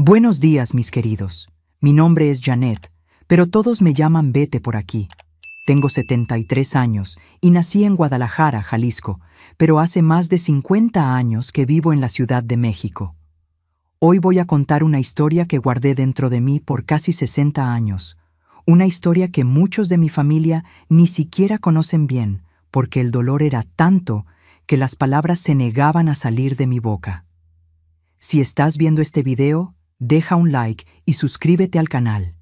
Buenos días, mis queridos. Mi nombre es Janet, pero todos me llaman Bete por aquí. Tengo 73 años y nací en Guadalajara, Jalisco, pero hace más de 50 años que vivo en la Ciudad de México. Hoy voy a contar una historia que guardé dentro de mí por casi 60 años. Una historia que muchos de mi familia ni siquiera conocen bien, porque el dolor era tanto que las palabras se negaban a salir de mi boca. Si estás viendo este video, deja un like y suscríbete al canal.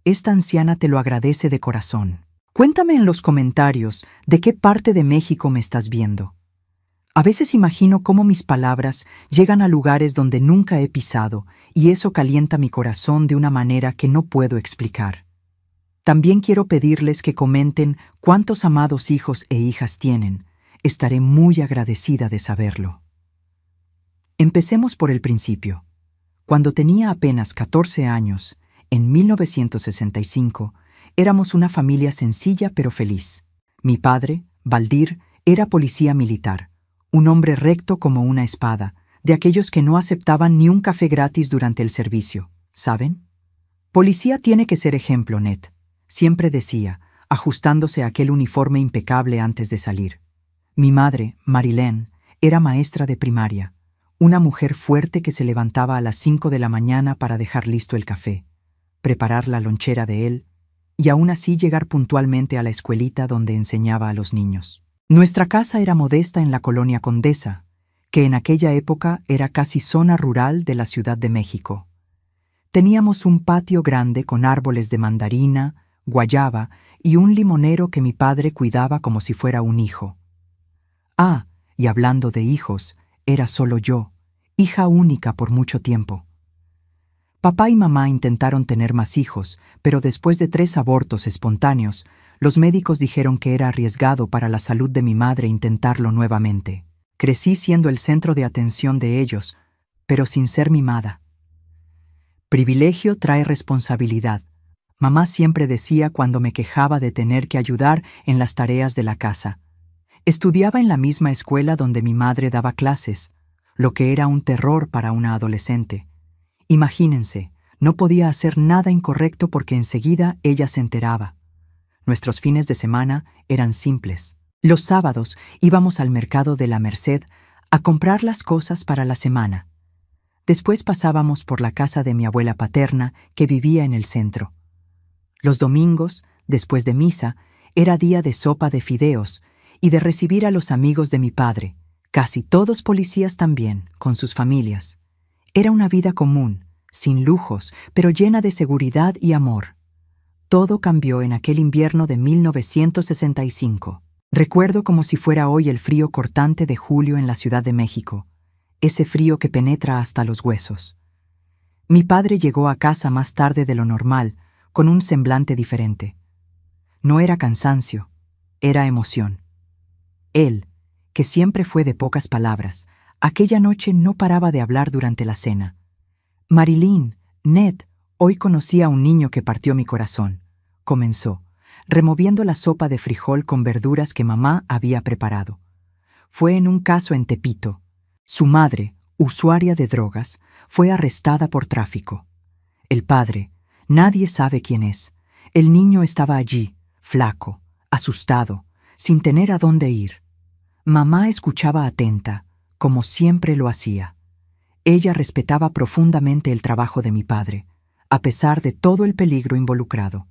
Esta anciana te lo agradece de corazón. Cuéntame en los comentarios de qué parte de México me estás viendo. A veces imagino cómo mis palabras llegan a lugares donde nunca he pisado y eso calienta mi corazón de una manera que no puedo explicar. También quiero pedirles que comenten cuántos amados hijos e hijas tienen. Estaré muy agradecida de saberlo. Empecemos por el principio. Cuando tenía apenas 14 años, en 1965, éramos una familia sencilla pero feliz. Mi padre, Valdir, era policía militar, un hombre recto como una espada, de aquellos que no aceptaban ni un café gratis durante el servicio, ¿saben? Policía tiene que ser ejemplo, Ned, siempre decía, ajustándose a aquel uniforme impecable antes de salir. Mi madre, Marilén, era maestra de primaria, una mujer fuerte que se levantaba a las 5 de la mañana para dejar listo el café, preparar la lonchera de él y aún así llegar puntualmente a la escuelita donde enseñaba a los niños. Nuestra casa era modesta en la colonia Condesa, que en aquella época era casi zona rural de la Ciudad de México. Teníamos un patio grande con árboles de mandarina, guayaba y un limonero que mi padre cuidaba como si fuera un hijo. Ah, y hablando de hijos, era solo yo, hija única por mucho tiempo. Papá y mamá intentaron tener más hijos, pero después de 3 abortos espontáneos, los médicos dijeron que era arriesgado para la salud de mi madre intentarlo nuevamente. Crecí siendo el centro de atención de ellos, pero sin ser mimada. Privilegio trae responsabilidad. Mamá siempre decía cuando me quejaba de tener que ayudar en las tareas de la casa. Estudiaba en la misma escuela donde mi madre daba clases, lo que era un terror para una adolescente. Imagínense, no podía hacer nada incorrecto porque enseguida ella se enteraba. Nuestros fines de semana eran simples. Los sábados íbamos al mercado de la Merced a comprar las cosas para la semana. Después pasábamos por la casa de mi abuela paterna, que vivía en el centro. Los domingos, después de misa, era día de sopa de fideos y de recibir a los amigos de mi padre, casi todos policías también, con sus familias. Era una vida común, sin lujos, pero llena de seguridad y amor. Todo cambió en aquel invierno de 1965. Recuerdo como si fuera hoy el frío cortante de julio en la Ciudad de México, ese frío que penetra hasta los huesos. Mi padre llegó a casa más tarde de lo normal, con un semblante diferente. No era cansancio, era emoción. Él, que siempre fue de pocas palabras, aquella noche no paraba de hablar durante la cena. Marilyn, Ned, hoy conocí a un niño que partió mi corazón, comenzó, removiendo la sopa de frijol con verduras que mamá había preparado. Fue en un caso en Tepito. Su madre, usuaria de drogas, fue arrestada por tráfico. El padre, nadie sabe quién es. El niño estaba allí, flaco, asustado, sin tener a dónde ir. Mamá escuchaba atenta, como siempre lo hacía. Ella respetaba profundamente el trabajo de mi padre, a pesar de todo el peligro involucrado.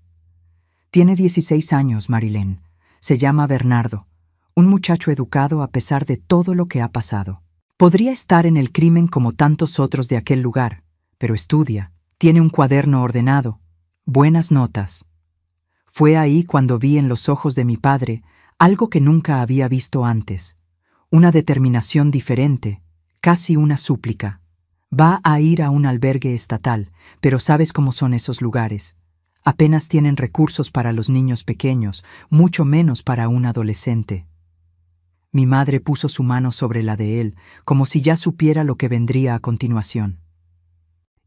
Tiene 16 años, Marilén. Se llama Bernardo, un muchacho educado a pesar de todo lo que ha pasado. Podría estar en el crimen como tantos otros de aquel lugar, pero estudia, tiene un cuaderno ordenado, buenas notas. Fue ahí cuando vi en los ojos de mi padre algo que nunca había visto antes, una determinación diferente, casi una súplica. Va a ir a un albergue estatal, pero sabes cómo son esos lugares. Apenas tienen recursos para los niños pequeños, mucho menos para un adolescente. Mi madre puso su mano sobre la de él, como si ya supiera lo que vendría a continuación.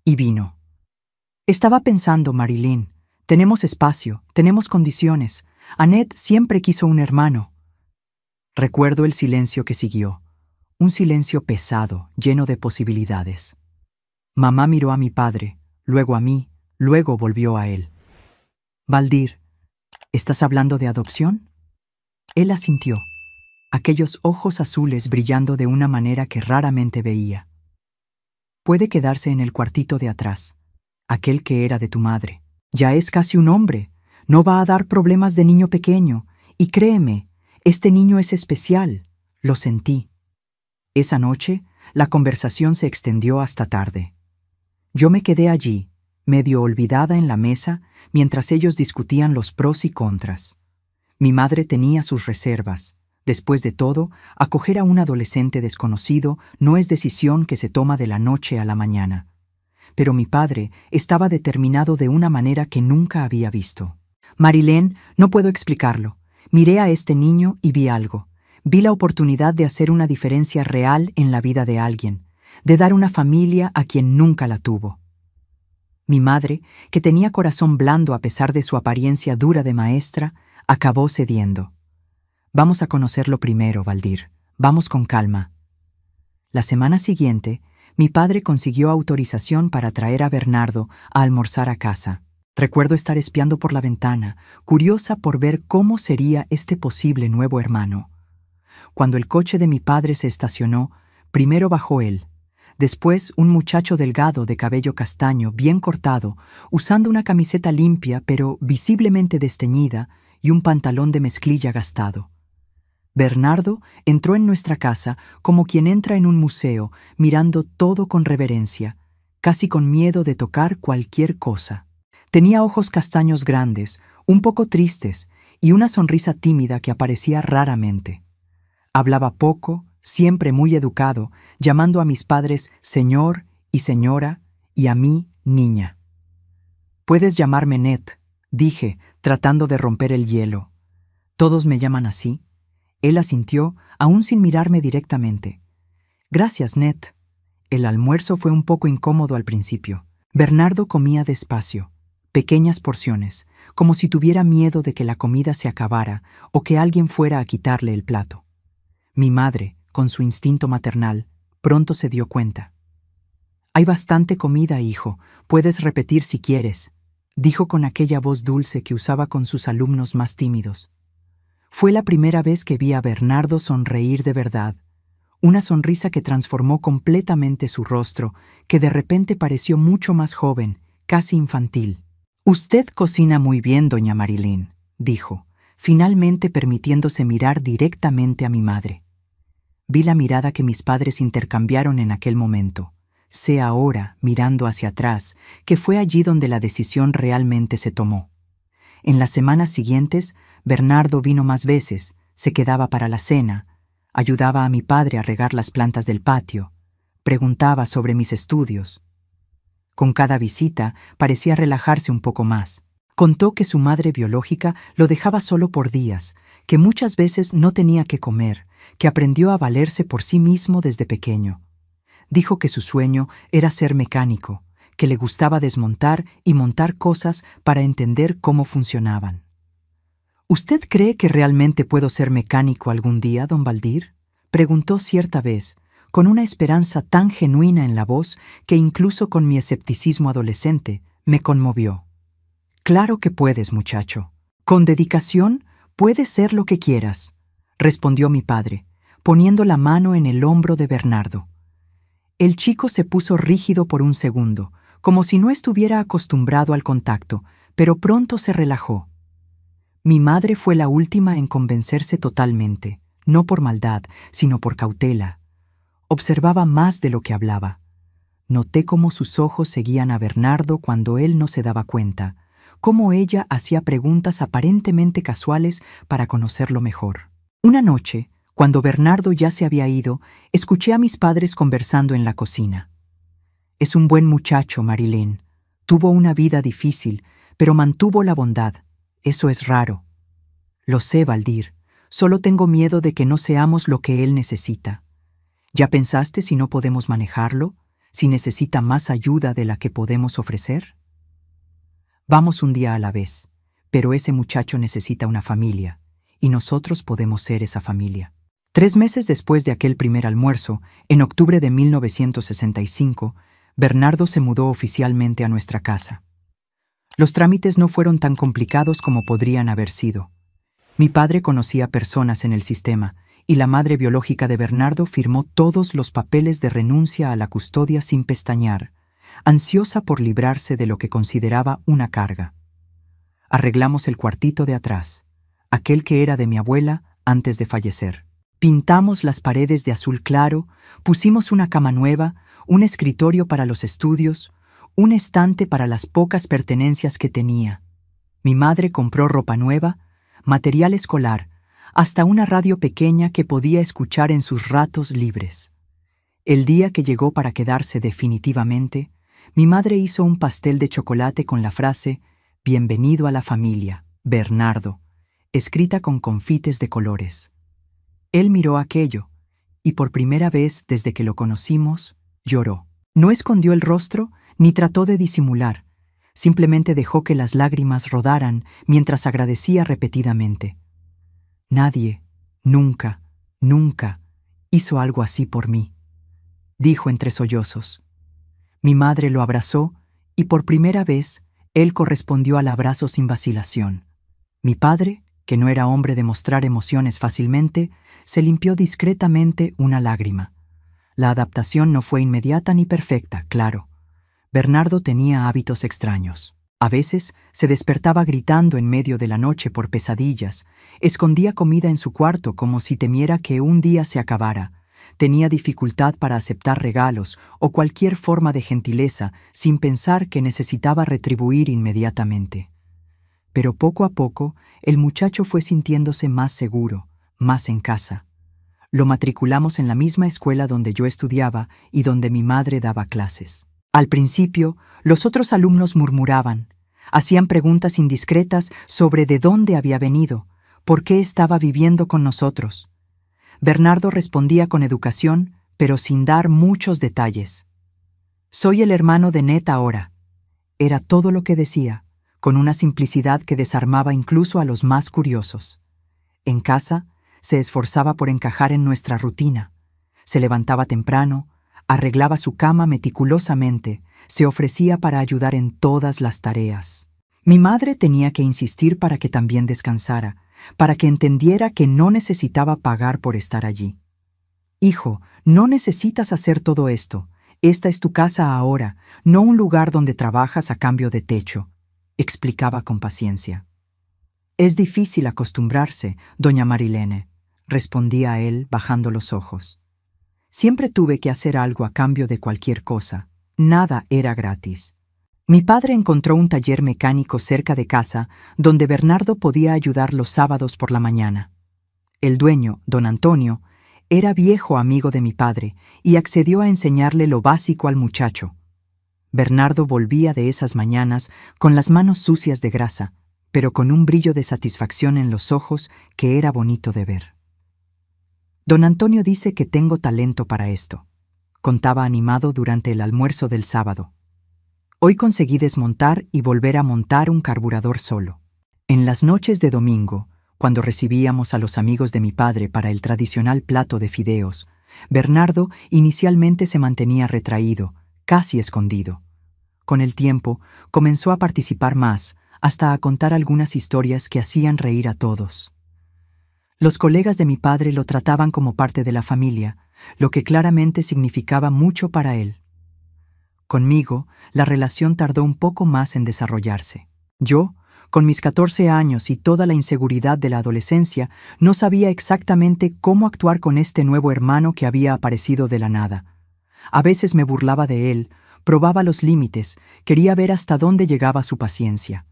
Y vino. Estaba pensando, Marilyn, tenemos espacio, tenemos condiciones. Annette siempre quiso un hermano. Recuerdo el silencio que siguió, un silencio pesado, lleno de posibilidades. Mamá miró a mi padre, luego a mí, luego volvió a él. Valdir, ¿estás hablando de adopción? Él asintió, aquellos ojos azules brillando de una manera que raramente veía. Puede quedarse en el cuartito de atrás, aquel que era de tu madre. Ya es casi un hombre, no va a dar problemas de niño pequeño, y créeme, este niño es especial, lo sentí. Esa noche, la conversación se extendió hasta tarde. Yo me quedé allí, medio olvidada en la mesa, mientras ellos discutían los pros y contras. Mi madre tenía sus reservas. Después de todo, acoger a un adolescente desconocido no es decisión que se toma de la noche a la mañana. Pero mi padre estaba determinado de una manera que nunca había visto. Marilén, no puedo explicarlo. Miré a este niño y vi algo. Vi la oportunidad de hacer una diferencia real en la vida de alguien, de dar una familia a quien nunca la tuvo. Mi madre, que tenía corazón blando a pesar de su apariencia dura de maestra, acabó cediendo. Vamos a conocerlo primero, Valdir. Vamos con calma. La semana siguiente, mi padre consiguió autorización para traer a Bernardo a almorzar a casa. Recuerdo estar espiando por la ventana, curiosa por ver cómo sería este posible nuevo hermano. Cuando el coche de mi padre se estacionó, primero bajó él. Después, un muchacho delgado de cabello castaño, bien cortado, usando una camiseta limpia pero visiblemente desteñida y un pantalón de mezclilla gastado. Bernardo entró en nuestra casa como quien entra en un museo, mirando todo con reverencia, casi con miedo de tocar cualquier cosa. Tenía ojos castaños grandes, un poco tristes, y una sonrisa tímida que aparecía raramente. Hablaba poco, siempre muy educado, llamando a mis padres señor y señora, y a mí niña. «Puedes llamarme Ned», dije, tratando de romper el hielo. «¿Todos me llaman así?» Él asintió, aún sin mirarme directamente. «Gracias, Ned». El almuerzo fue un poco incómodo al principio. Bernardo comía despacio, pequeñas porciones, como si tuviera miedo de que la comida se acabara o que alguien fuera a quitarle el plato. Mi madre, con su instinto maternal, pronto se dio cuenta. «Hay bastante comida, hijo. Puedes repetir si quieres», dijo con aquella voz dulce que usaba con sus alumnos más tímidos. Fue la primera vez que vi a Bernardo sonreír de verdad, una sonrisa que transformó completamente su rostro, que de repente pareció mucho más joven, casi infantil. «Usted cocina muy bien, doña Marilén», dijo, finalmente permitiéndose mirar directamente a mi madre. Vi la mirada que mis padres intercambiaron en aquel momento. Sé ahora, mirando hacia atrás, que fue allí donde la decisión realmente se tomó. En las semanas siguientes, Bernardo vino más veces, se quedaba para la cena, ayudaba a mi padre a regar las plantas del patio, preguntaba sobre mis estudios. Con cada visita parecía relajarse un poco más. Contó que su madre biológica lo dejaba solo por días, que muchas veces no tenía que comer, que aprendió a valerse por sí mismo desde pequeño. Dijo que su sueño era ser mecánico, que le gustaba desmontar y montar cosas para entender cómo funcionaban. «¿Usted cree que realmente puedo ser mecánico algún día, don Valdir?», preguntó cierta vez, con una esperanza tan genuina en la voz que incluso con mi escepticismo adolescente me conmovió. «Claro que puedes, muchacho. Con dedicación puedes ser lo que quieras», respondió mi padre, poniendo la mano en el hombro de Bernardo. El chico se puso rígido por un segundo, como si no estuviera acostumbrado al contacto, pero pronto se relajó. Mi madre fue la última en convencerse totalmente, no por maldad, sino por cautela. Observaba más de lo que hablaba. Noté cómo sus ojos seguían a Bernardo cuando él no se daba cuenta, cómo ella hacía preguntas aparentemente casuales para conocerlo mejor. Una noche, cuando Bernardo ya se había ido, escuché a mis padres conversando en la cocina. «Es un buen muchacho, Marilén. Tuvo una vida difícil, pero mantuvo la bondad. Eso es raro». «Lo sé, Valdir. Solo tengo miedo de que no seamos lo que él necesita. ¿Ya pensaste si no podemos manejarlo? ¿Si necesita más ayuda de la que podemos ofrecer?» «Vamos un día a la vez, pero ese muchacho necesita una familia, y nosotros podemos ser esa familia». 3 meses después de aquel primer almuerzo, en octubre de 1965, Bernardo se mudó oficialmente a nuestra casa. Los trámites no fueron tan complicados como podrían haber sido. Mi padre conocía personas en el sistema, y la madre biológica de Bernardo firmó todos los papeles de renuncia a la custodia sin pestañear, ansiosa por librarse de lo que consideraba una carga. Arreglamos el cuartito de atrás, aquel que era de mi abuela antes de fallecer. Pintamos las paredes de azul claro, pusimos una cama nueva, un escritorio para los estudios, un estante para las pocas pertenencias que tenía. Mi madre compró ropa nueva, material escolar, hasta una radio pequeña que podía escuchar en sus ratos libres. El día que llegó para quedarse definitivamente, mi madre hizo un pastel de chocolate con la frase «Bienvenido a la familia, Bernardo», escrita con confites de colores. Él miró aquello, y por primera vez desde que lo conocimos, lloró. No escondió el rostro ni trató de disimular, simplemente dejó que las lágrimas rodaran mientras agradecía repetidamente. Nadie, nunca, nunca, hizo algo así por mí, dijo entre sollozos. Mi madre lo abrazó y por primera vez él correspondió al abrazo sin vacilación. Mi padre, que no era hombre de mostrar emociones fácilmente, se limpió discretamente una lágrima. La adaptación no fue inmediata ni perfecta, claro. Bernardo tenía hábitos extraños. A veces se despertaba gritando en medio de la noche por pesadillas, escondía comida en su cuarto como si temiera que un día se acabara, tenía dificultad para aceptar regalos o cualquier forma de gentileza sin pensar que necesitaba retribuir inmediatamente. Pero poco a poco el muchacho fue sintiéndose más seguro, más en casa. Lo matriculamos en la misma escuela donde yo estudiaba y donde mi madre daba clases. Al principio, los otros alumnos murmuraban, hacían preguntas indiscretas sobre de dónde había venido, por qué estaba viviendo con nosotros. Bernardo respondía con educación, pero sin dar muchos detalles. «Soy el hermano de Ned ahora». Era todo lo que decía, con una simplicidad que desarmaba incluso a los más curiosos. En casa, se esforzaba por encajar en nuestra rutina. Se levantaba temprano, arreglaba su cama meticulosamente, se ofrecía para ayudar en todas las tareas. Mi madre tenía que insistir para que también descansara, para que entendiera que no necesitaba pagar por estar allí. «Hijo, no necesitas hacer todo esto. Esta es tu casa ahora, no un lugar donde trabajas a cambio de techo», explicaba con paciencia. «Es difícil acostumbrarse, doña Marilene», respondía él bajando los ojos. «Siempre tuve que hacer algo a cambio de cualquier cosa. Nada era gratis». Mi padre encontró un taller mecánico cerca de casa donde Bernardo podía ayudar los sábados por la mañana. El dueño, don Antonio, era viejo amigo de mi padre y accedió a enseñarle lo básico al muchacho. Bernardo volvía de esas mañanas con las manos sucias de grasa, pero con un brillo de satisfacción en los ojos que era bonito de ver. «Don Antonio dice que tengo talento para esto», contaba animado durante el almuerzo del sábado. «Hoy conseguí desmontar y volver a montar un carburador solo». En las noches de domingo, cuando recibíamos a los amigos de mi padre para el tradicional plato de fideos, Bernardo inicialmente se mantenía retraído, casi escondido. Con el tiempo, comenzó a participar más, hasta a contar algunas historias que hacían reír a todos. Los colegas de mi padre lo trataban como parte de la familia, lo que claramente significaba mucho para él. Conmigo, la relación tardó un poco más en desarrollarse. Yo, con mis 14 años y toda la inseguridad de la adolescencia, no sabía exactamente cómo actuar con este nuevo hermano que había aparecido de la nada. A veces me burlaba de él, probaba los límites, quería ver hasta dónde llegaba su paciencia.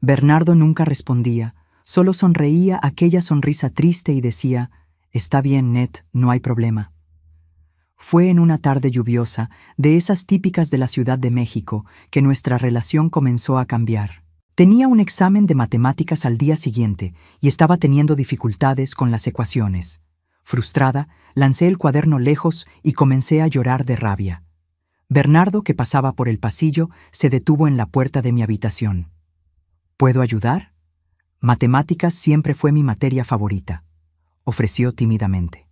Bernardo nunca respondía, solo sonreía aquella sonrisa triste y decía: «Está bien, Ned, no hay problema». Fue en una tarde lluviosa, de esas típicas de la Ciudad de México, que nuestra relación comenzó a cambiar. Tenía un examen de matemáticas al día siguiente y estaba teniendo dificultades con las ecuaciones. Frustrada, lancé el cuaderno lejos y comencé a llorar de rabia. Bernardo, que pasaba por el pasillo, se detuvo en la puerta de mi habitación. «¿Puedo ayudar?» «Matemáticas siempre fue mi materia favorita», ofreció tímidamente.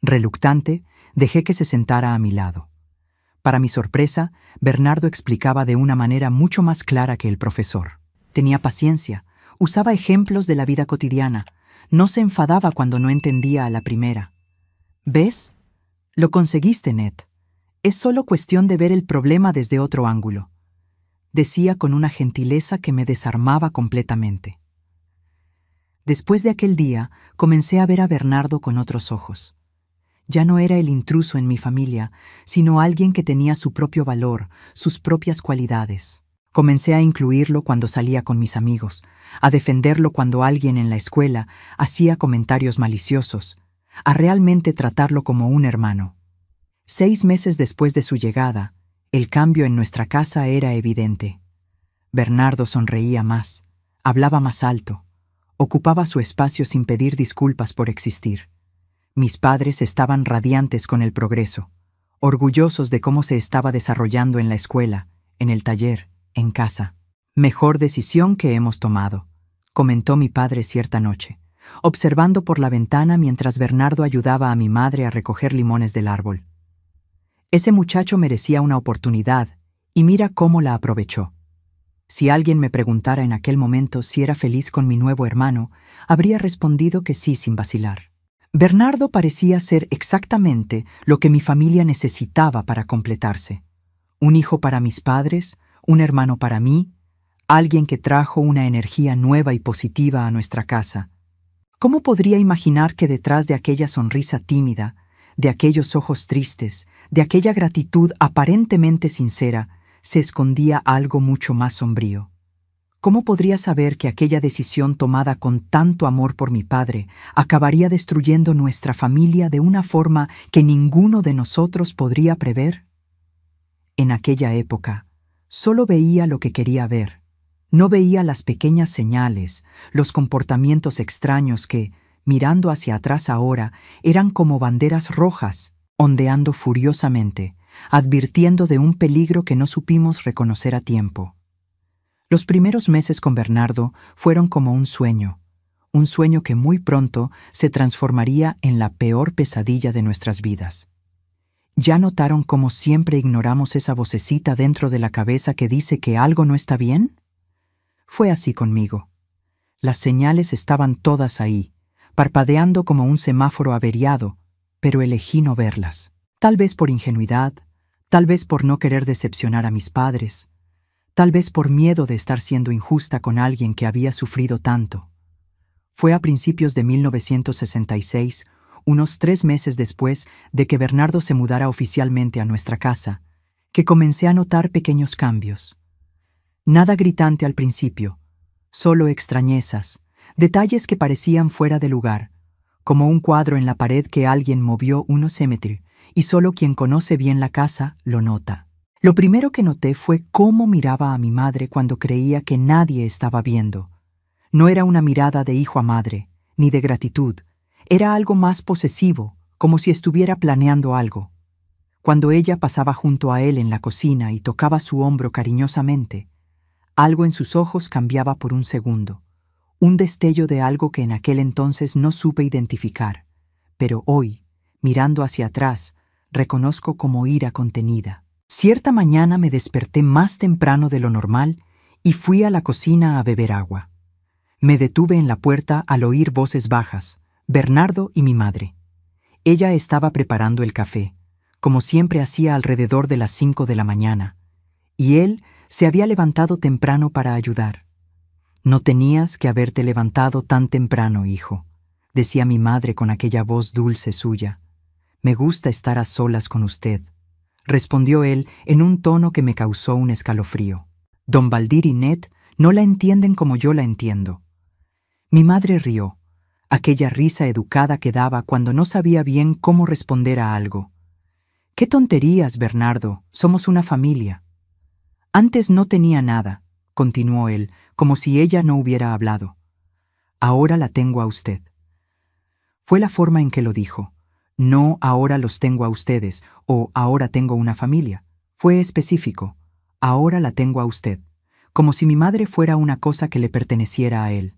Reluctante, dejé que se sentara a mi lado. Para mi sorpresa, Bernardo explicaba de una manera mucho más clara que el profesor. Tenía paciencia, usaba ejemplos de la vida cotidiana, no se enfadaba cuando no entendía a la primera. ¿Ves? Lo conseguiste, Ned. Es solo cuestión de ver el problema desde otro ángulo, decía con una gentileza que me desarmaba completamente. Después de aquel día, comencé a ver a Bernardo con otros ojos. Ya no era el intruso en mi familia, sino alguien que tenía su propio valor, sus propias cualidades. Comencé a incluirlo cuando salía con mis amigos, a defenderlo cuando alguien en la escuela hacía comentarios maliciosos, a realmente tratarlo como un hermano. 6 meses después de su llegada, el cambio en nuestra casa era evidente. Bernardo sonreía más, hablaba más alto, ocupaba su espacio sin pedir disculpas por existir. Mis padres estaban radiantes con el progreso, orgullosos de cómo se estaba desarrollando en la escuela, en el taller, en casa. Mejor decisión que hemos tomado, comentó mi padre cierta noche, observando por la ventana mientras Bernardo ayudaba a mi madre a recoger limones del árbol. Ese muchacho merecía una oportunidad, y mira cómo la aprovechó. Si alguien me preguntara en aquel momento si era feliz con mi nuevo hermano, habría respondido que sí sin vacilar. Bernardo parecía ser exactamente lo que mi familia necesitaba para completarse. Un hijo para mis padres, un hermano para mí, alguien que trajo una energía nueva y positiva a nuestra casa. ¿Cómo podría imaginar que detrás de aquella sonrisa tímida, de aquellos ojos tristes, de aquella gratitud aparentemente sincera, se escondía algo mucho más sombrío? ¿Cómo podría saber que aquella decisión tomada con tanto amor por mi padre acabaría destruyendo nuestra familia de una forma que ninguno de nosotros podría prever? En aquella época, solo veía lo que quería ver. No veía las pequeñas señales, los comportamientos extraños que, mirando hacia atrás ahora, eran como banderas rojas, ondeando furiosamente, advirtiendo de un peligro que no supimos reconocer a tiempo. Los primeros meses con Bernardo fueron como un sueño que muy pronto se transformaría en la peor pesadilla de nuestras vidas. ¿Ya notaron cómo siempre ignoramos esa vocecita dentro de la cabeza que dice que algo no está bien? Fue así conmigo. Las señales estaban todas ahí, parpadeando como un semáforo averiado, pero elegí no verlas. Tal vez por ingenuidad, tal vez por no querer decepcionar a mis padres, tal vez por miedo de estar siendo injusta con alguien que había sufrido tanto. Fue a principios de 1966, unos 3 meses después de que Bernardo se mudara oficialmente a nuestra casa, que comencé a notar pequeños cambios. Nada gritante al principio, solo extrañezas, detalles que parecían fuera de lugar, como un cuadro en la pared que alguien movió unos centímetros, y solo quien conoce bien la casa lo nota. Lo primero que noté fue cómo miraba a mi madre cuando creía que nadie estaba viendo. No era una mirada de hijo a madre, ni de gratitud. Era algo más posesivo, como si estuviera planeando algo. Cuando ella pasaba junto a él en la cocina y tocaba su hombro cariñosamente, algo en sus ojos cambiaba por un segundo. Un destello de algo que en aquel entonces no supe identificar, pero hoy, mirando hacia atrás, reconozco como ira contenida. Cierta mañana me desperté más temprano de lo normal y fui a la cocina a beber agua. Me detuve en la puerta al oír voces bajas, Bernardo y mi madre. Ella estaba preparando el café, como siempre hacía alrededor de las 5 de la mañana, y él se había levantado temprano para ayudar. «No tenías que haberte levantado tan temprano, hijo», decía mi madre con aquella voz dulce suya. «Me gusta estar a solas con usted», respondió él en un tono que me causó un escalofrío. Don Baldir y Ned no la entienden como yo la entiendo. Mi madre rió, aquella risa educada que daba cuando no sabía bien cómo responder a algo. «¡Qué tonterías, Bernardo! Somos una familia». «Antes no tenía nada», continuó él, como si ella no hubiera hablado. «Ahora la tengo a usted». Fue la forma en que lo dijo. No «ahora los tengo a ustedes» o «ahora tengo una familia». Fue específico. «Ahora la tengo a usted», como si mi madre fuera una cosa que le perteneciera a él.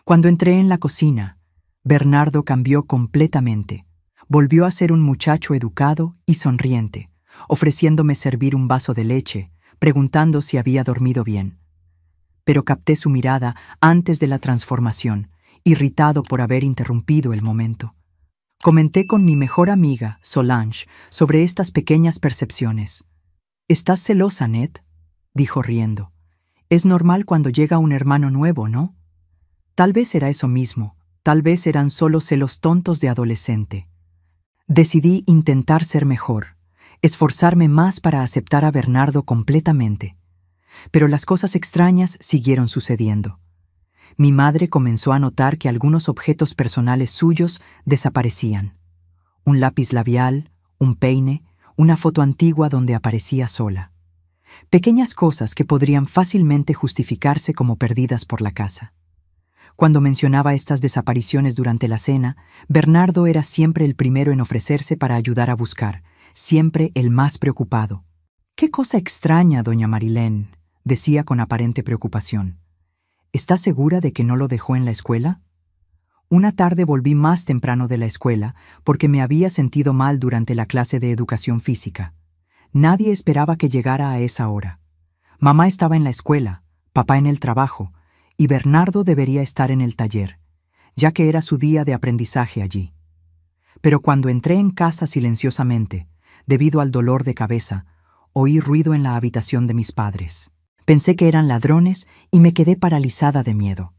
Cuando entré en la cocina, Bernardo cambió completamente. Volvió a ser un muchacho educado y sonriente, ofreciéndome servir un vaso de leche, preguntando si había dormido bien. Pero capté su mirada antes de la transformación, irritado por haber interrumpido el momento. Comenté con mi mejor amiga, Solange, sobre estas pequeñas percepciones. «¿Estás celosa, Ned?», dijo riendo. «Es normal cuando llega un hermano nuevo, ¿no?». Tal vez era eso mismo, tal vez eran solo celos tontos de adolescente. Decidí intentar ser mejor, esforzarme más para aceptar a Bernardo completamente. Pero las cosas extrañas siguieron sucediendo. Mi madre comenzó a notar que algunos objetos personales suyos desaparecían. Un lápiz labial, un peine, una foto antigua donde aparecía sola. Pequeñas cosas que podrían fácilmente justificarse como perdidas por la casa. Cuando mencionaba estas desapariciones durante la cena, Bernardo era siempre el primero en ofrecerse para ayudar a buscar, siempre el más preocupado. «Qué cosa extraña, doña Marilén», decía con aparente preocupación. «¿Está segura de que no lo dejó en la escuela?». Una tarde volví más temprano de la escuela porque me había sentido mal durante la clase de educación física. Nadie esperaba que llegara a esa hora. Mamá estaba en la escuela, papá en el trabajo, y Bernardo debería estar en el taller, ya que era su día de aprendizaje allí. Pero cuando entré en casa silenciosamente, debido al dolor de cabeza, oí ruido en la habitación de mis padres. Pensé que eran ladrones y me quedé paralizada de miedo.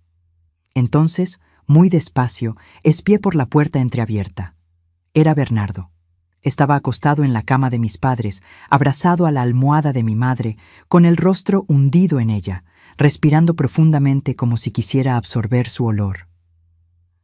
Entonces, muy despacio, espié por la puerta entreabierta. Era Bernardo. Estaba acostado en la cama de mis padres, abrazado a la almohada de mi madre, con el rostro hundido en ella, respirando profundamente como si quisiera absorber su olor.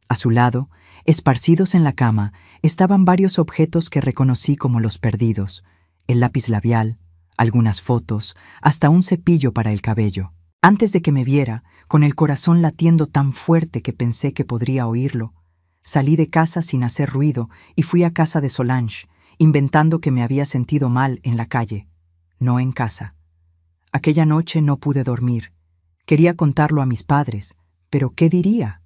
A su lado, esparcidos en la cama, estaban varios objetos que reconocí como los perdidos: el lápiz labial, algunas fotos, hasta un cepillo para el cabello. Antes de que me viera, con el corazón latiendo tan fuerte que pensé que podría oírlo, salí de casa sin hacer ruido y fui a casa de Solange, inventando que me había sentido mal en la calle, no en casa. Aquella noche no pude dormir. Quería contarlo a mis padres, pero ¿qué diría?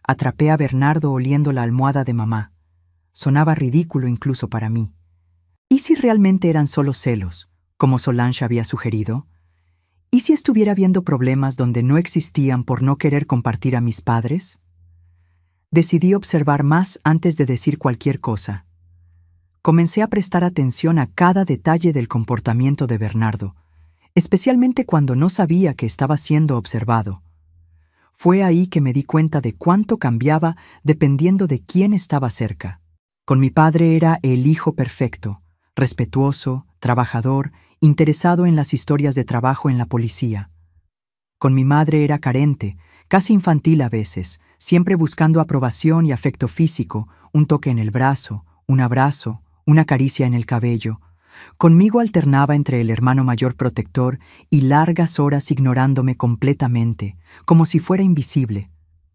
Atrapé a Bernardo oliendo la almohada de mamá. Sonaba ridículo incluso para mí. ¿Y si realmente eran solo celos, como Solange había sugerido? ¿Y si estuviera viendo problemas donde no existían por no querer compartir a mis padres? Decidí observar más antes de decir cualquier cosa. Comencé a prestar atención a cada detalle del comportamiento de Bernardo, especialmente cuando no sabía que estaba siendo observado. Fue ahí que me di cuenta de cuánto cambiaba dependiendo de quién estaba cerca. Con mi padre era el hijo perfecto, respetuoso, trabajador, interesado en las historias de trabajo en la policía. Con mi madre era carente, casi infantil a veces, siempre buscando aprobación y afecto físico, un toque en el brazo, un abrazo, una caricia en el cabello. Conmigo alternaba entre el hermano mayor protector y largas horas ignorándome completamente, como si fuera invisible.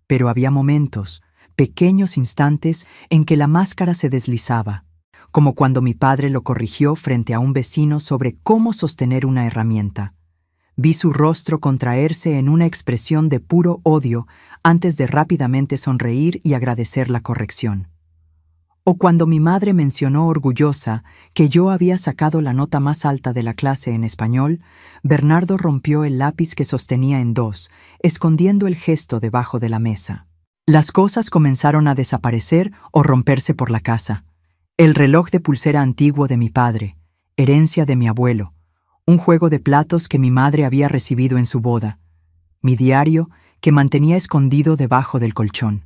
Pero había momentos, pequeños instantes, en que la máscara se deslizaba, como cuando mi padre lo corrigió frente a un vecino sobre cómo sostener una herramienta. Vi su rostro contraerse en una expresión de puro odio antes de rápidamente sonreír y agradecer la corrección. O cuando mi madre mencionó orgullosa que yo había sacado la nota más alta de la clase en español, Bernardo rompió el lápiz que sostenía en dos, escondiendo el gesto debajo de la mesa. Las cosas comenzaron a desaparecer o romperse por la casa. El reloj de pulsera antiguo de mi padre, herencia de mi abuelo, un juego de platos que mi madre había recibido en su boda, mi diario que mantenía escondido debajo del colchón.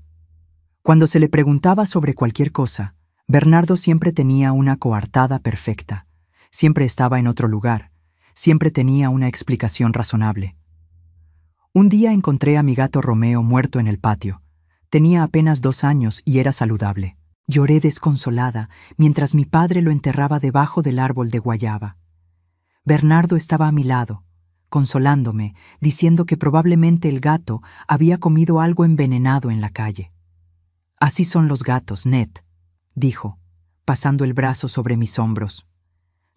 Cuando se le preguntaba sobre cualquier cosa, Bernardo siempre tenía una coartada perfecta, siempre estaba en otro lugar, siempre tenía una explicación razonable. Un día encontré a mi gato Romeo muerto en el patio. Tenía apenas 2 años y era saludable. Lloré desconsolada mientras mi padre lo enterraba debajo del árbol de guayaba. Bernardo estaba a mi lado, consolándome, diciendo que probablemente el gato había comido algo envenenado en la calle. «Así son los gatos, Ned», dijo, pasando el brazo sobre mis hombros.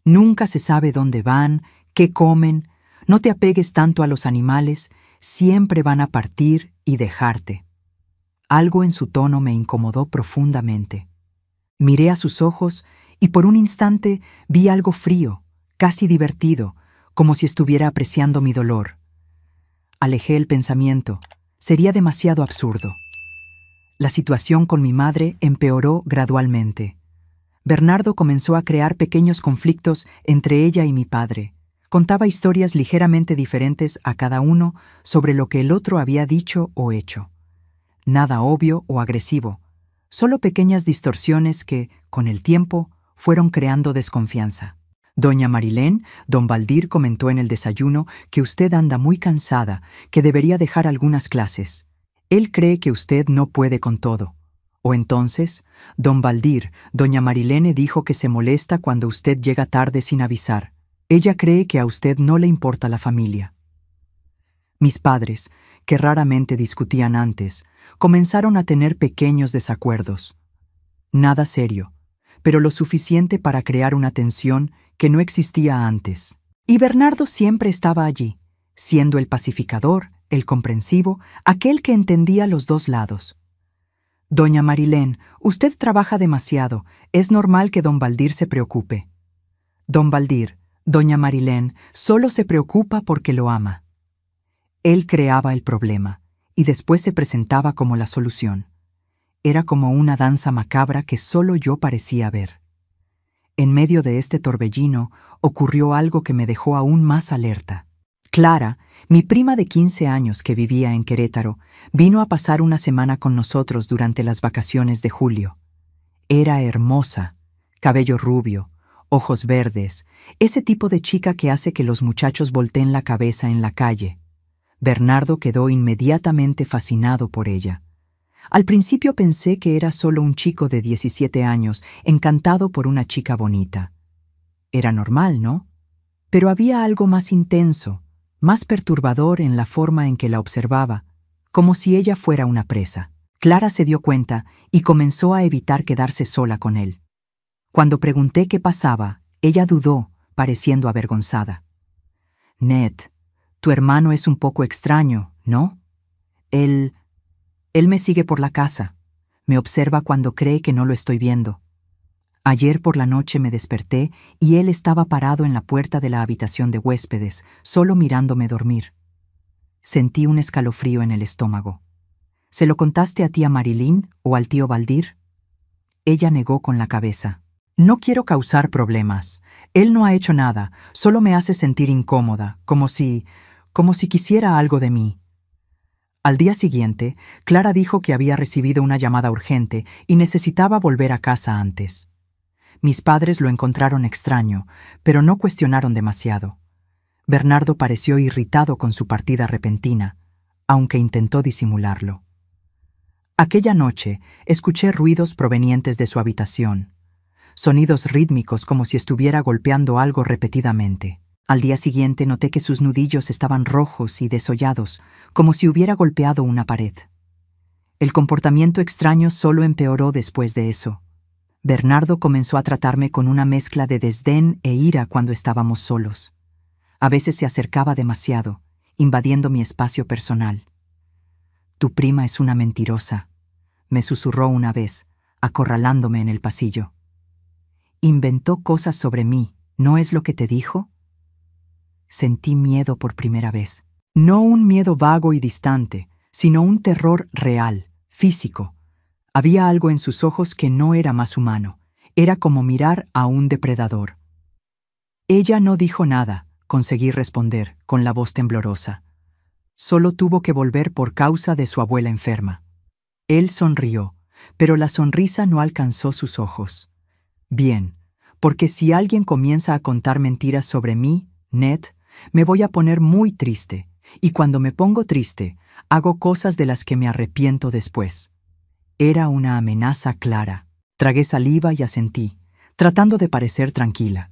«Nunca se sabe dónde van, qué comen. No te apegues tanto a los animales, siempre van a partir y dejarte». Algo en su tono me incomodó profundamente. Miré a sus ojos y por un instante vi algo frío, casi divertido, como si estuviera apreciando mi dolor. Alejé el pensamiento. Sería demasiado absurdo. La situación con mi madre empeoró gradualmente. Bernardo comenzó a crear pequeños conflictos entre ella y mi padre. Contaba historias ligeramente diferentes a cada uno sobre lo que el otro había dicho o hecho. Nada obvio o agresivo, solo pequeñas distorsiones que, con el tiempo, fueron creando desconfianza. Doña Marilén, don Baldir comentó en el desayuno que usted anda muy cansada, que debería dejar algunas clases. Él cree que usted no puede con todo. O entonces, don Baldir, doña Marilene dijo que se molesta cuando usted llega tarde sin avisar. Ella cree que a usted no le importa la familia. Mis padres, que raramente discutían antes, comenzaron a tener pequeños desacuerdos. Nada serio, pero lo suficiente para crear una tensión que no existía antes. Y Bernardo siempre estaba allí, siendo el pacificador, el comprensivo, aquel que entendía los dos lados. Doña Marilén, usted trabaja demasiado, es normal que don Baldir se preocupe. Don Baldir, doña Marilén, solo se preocupa porque lo ama. Él creaba el problema, y después se presentaba como la solución. Era como una danza macabra que solo yo parecía ver. En medio de este torbellino ocurrió algo que me dejó aún más alerta. Clara, mi prima de 15 años que vivía en Querétaro, vino a pasar una semana con nosotros durante las vacaciones de julio. Era hermosa, cabello rubio, ojos verdes, ese tipo de chica que hace que los muchachos volteen la cabeza en la calle. Bernardo quedó inmediatamente fascinado por ella. Al principio pensé que era solo un chico de 17 años, encantado por una chica bonita. Era normal, ¿no? Pero había algo más intenso, más perturbador en la forma en que la observaba, como si ella fuera una presa. Clara se dio cuenta y comenzó a evitar quedarse sola con él. Cuando pregunté qué pasaba, ella dudó, pareciendo avergonzada. Ned, tu hermano es un poco extraño, ¿no? Él me sigue por la casa. Me observa cuando cree que no lo estoy viendo. Ayer por la noche me desperté y él estaba parado en la puerta de la habitación de huéspedes, solo mirándome dormir. Sentí un escalofrío en el estómago. ¿Se lo contaste a tía Marilyn o al tío Baldir? Ella negó con la cabeza. No quiero causar problemas. Él no ha hecho nada, solo me hace sentir incómoda, como si quisiera algo de mí. Al día siguiente, Clara dijo que había recibido una llamada urgente y necesitaba volver a casa antes. Mis padres lo encontraron extraño, pero no cuestionaron demasiado. Bernardo pareció irritado con su partida repentina, aunque intentó disimularlo. Aquella noche escuché ruidos provenientes de su habitación, sonidos rítmicos como si estuviera golpeando algo repetidamente. Al día siguiente noté que sus nudillos estaban rojos y desollados, como si hubiera golpeado una pared. El comportamiento extraño solo empeoró después de eso. Bernardo comenzó a tratarme con una mezcla de desdén e ira cuando estábamos solos. A veces se acercaba demasiado, invadiendo mi espacio personal. Tu prima es una mentirosa, me susurró una vez, acorralándome en el pasillo. Inventó cosas sobre mí, ¿no es lo que te dijo? Sentí miedo por primera vez. No un miedo vago y distante, sino un terror real, físico. Había algo en sus ojos que no era más humano. Era como mirar a un depredador. Ella no dijo nada, conseguí responder, con la voz temblorosa. Solo tuvo que volver por causa de su abuela enferma. Él sonrió, pero la sonrisa no alcanzó sus ojos. Bien, porque si alguien comienza a contar mentiras sobre mí, Ned, me voy a poner muy triste, y cuando me pongo triste, hago cosas de las que me arrepiento después. Era una amenaza clara. Tragué saliva y asentí, tratando de parecer tranquila.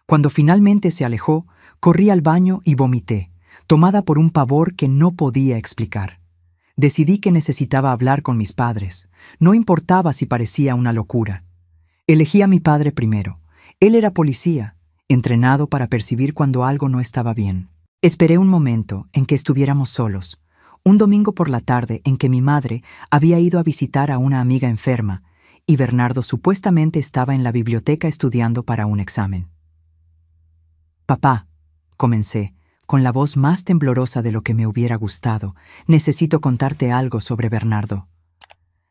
Cuando finalmente se alejó, corrí al baño y vomité, tomada por un pavor que no podía explicar. Decidí que necesitaba hablar con mis padres. No importaba si parecía una locura. Elegí a mi padre primero. Él era policía, entrenado para percibir cuando algo no estaba bien. Esperé un momento en que estuviéramos solos. Un domingo por la tarde en que mi madre había ido a visitar a una amiga enferma, y Bernardo supuestamente estaba en la biblioteca estudiando para un examen. «Papá», comencé, con la voz más temblorosa de lo que me hubiera gustado, «necesito contarte algo sobre Bernardo».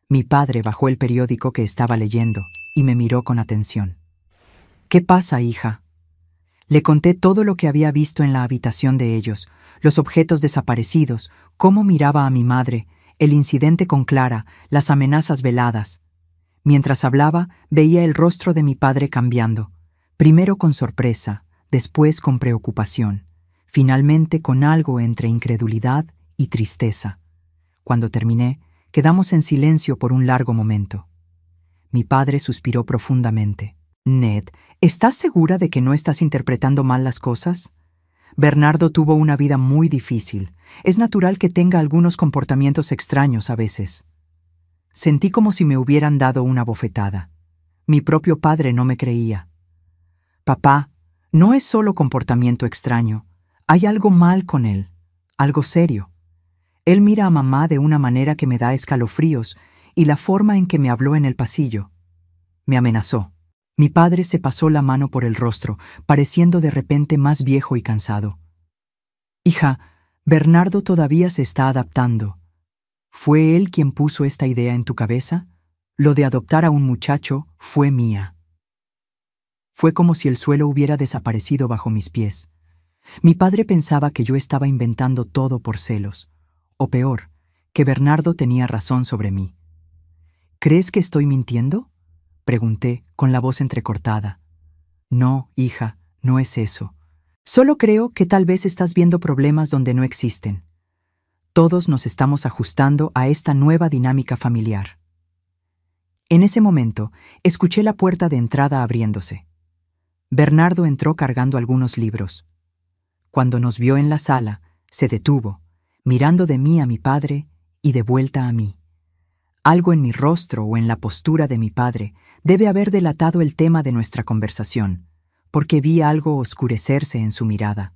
Mi padre bajó el periódico que estaba leyendo y me miró con atención. «¿Qué pasa, hija?». Le conté todo lo que había visto en la habitación de ellos, los objetos desaparecidos, cómo miraba a mi madre, el incidente con Clara, las amenazas veladas. Mientras hablaba, veía el rostro de mi padre cambiando, primero con sorpresa, después con preocupación, finalmente con algo entre incredulidad y tristeza. Cuando terminé, quedamos en silencio por un largo momento. Mi padre suspiró profundamente. «Ned, ¿estás segura de que no estás interpretando mal las cosas? Bernardo tuvo una vida muy difícil. Es natural que tenga algunos comportamientos extraños a veces». Sentí como si me hubieran dado una bofetada. Mi propio padre no me creía. «Papá, no es solo comportamiento extraño. Hay algo mal con él, algo serio. Él mira a mamá de una manera que me da escalofríos y la forma en que me habló en el pasillo. Me amenazó». Mi padre se pasó la mano por el rostro, pareciendo de repente más viejo y cansado. «Hija, Bernardo todavía se está adaptando. ¿Fue él quien puso esta idea en tu cabeza? Lo de adoptar a un muchacho fue mía». Fue como si el suelo hubiera desaparecido bajo mis pies. Mi padre pensaba que yo estaba inventando todo por celos, o peor, que Bernardo tenía razón sobre mí. «¿Crees que estoy mintiendo?», pregunté, con la voz entrecortada. «No, hija, no es eso. Solo creo que tal vez estás viendo problemas donde no existen. Todos nos estamos ajustando a esta nueva dinámica familiar». En ese momento, escuché la puerta de entrada abriéndose. Bernardo entró cargando algunos libros. Cuando nos vio en la sala, se detuvo, mirando de mí a mi padre y de vuelta a mí. Algo en mi rostro o en la postura de mi padre debe haber delatado el tema de nuestra conversación, porque vi algo oscurecerse en su mirada.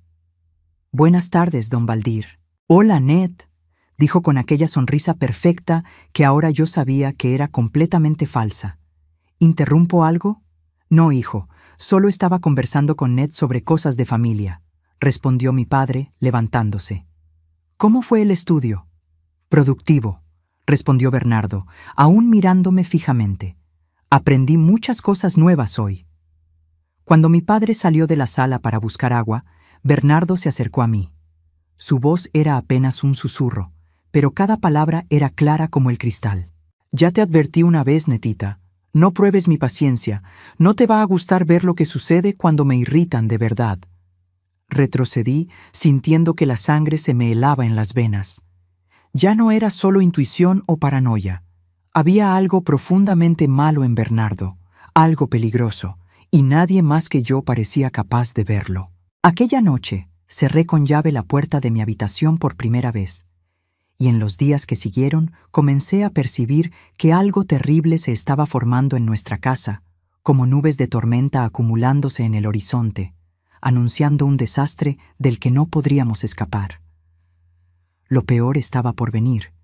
«Buenas tardes, don Valdir». «Hola, Ned», dijo con aquella sonrisa perfecta que ahora yo sabía que era completamente falsa. «¿Interrumpo algo?». «No, hijo, solo estaba conversando con Ned sobre cosas de familia», respondió mi padre, levantándose. «¿Cómo fue el estudio?». «Productivo», respondió Bernardo, aún mirándome fijamente. «Aprendí muchas cosas nuevas hoy». Cuando mi padre salió de la sala para buscar agua, Bernardo se acercó a mí. Su voz era apenas un susurro, pero cada palabra era clara como el cristal. «Ya te advertí una vez, netita. No pruebes mi paciencia. No te va a gustar ver lo que sucede cuando me irritan de verdad». Retrocedí, sintiendo que la sangre se me helaba en las venas. Ya no era solo intuición o paranoia. Había algo profundamente malo en Bernardo, algo peligroso, y nadie más que yo parecía capaz de verlo. Aquella noche cerré con llave la puerta de mi habitación por primera vez, y en los días que siguieron comencé a percibir que algo terrible se estaba formando en nuestra casa, como nubes de tormenta acumulándose en el horizonte, anunciando un desastre del que no podríamos escapar. Lo peor estaba por venir,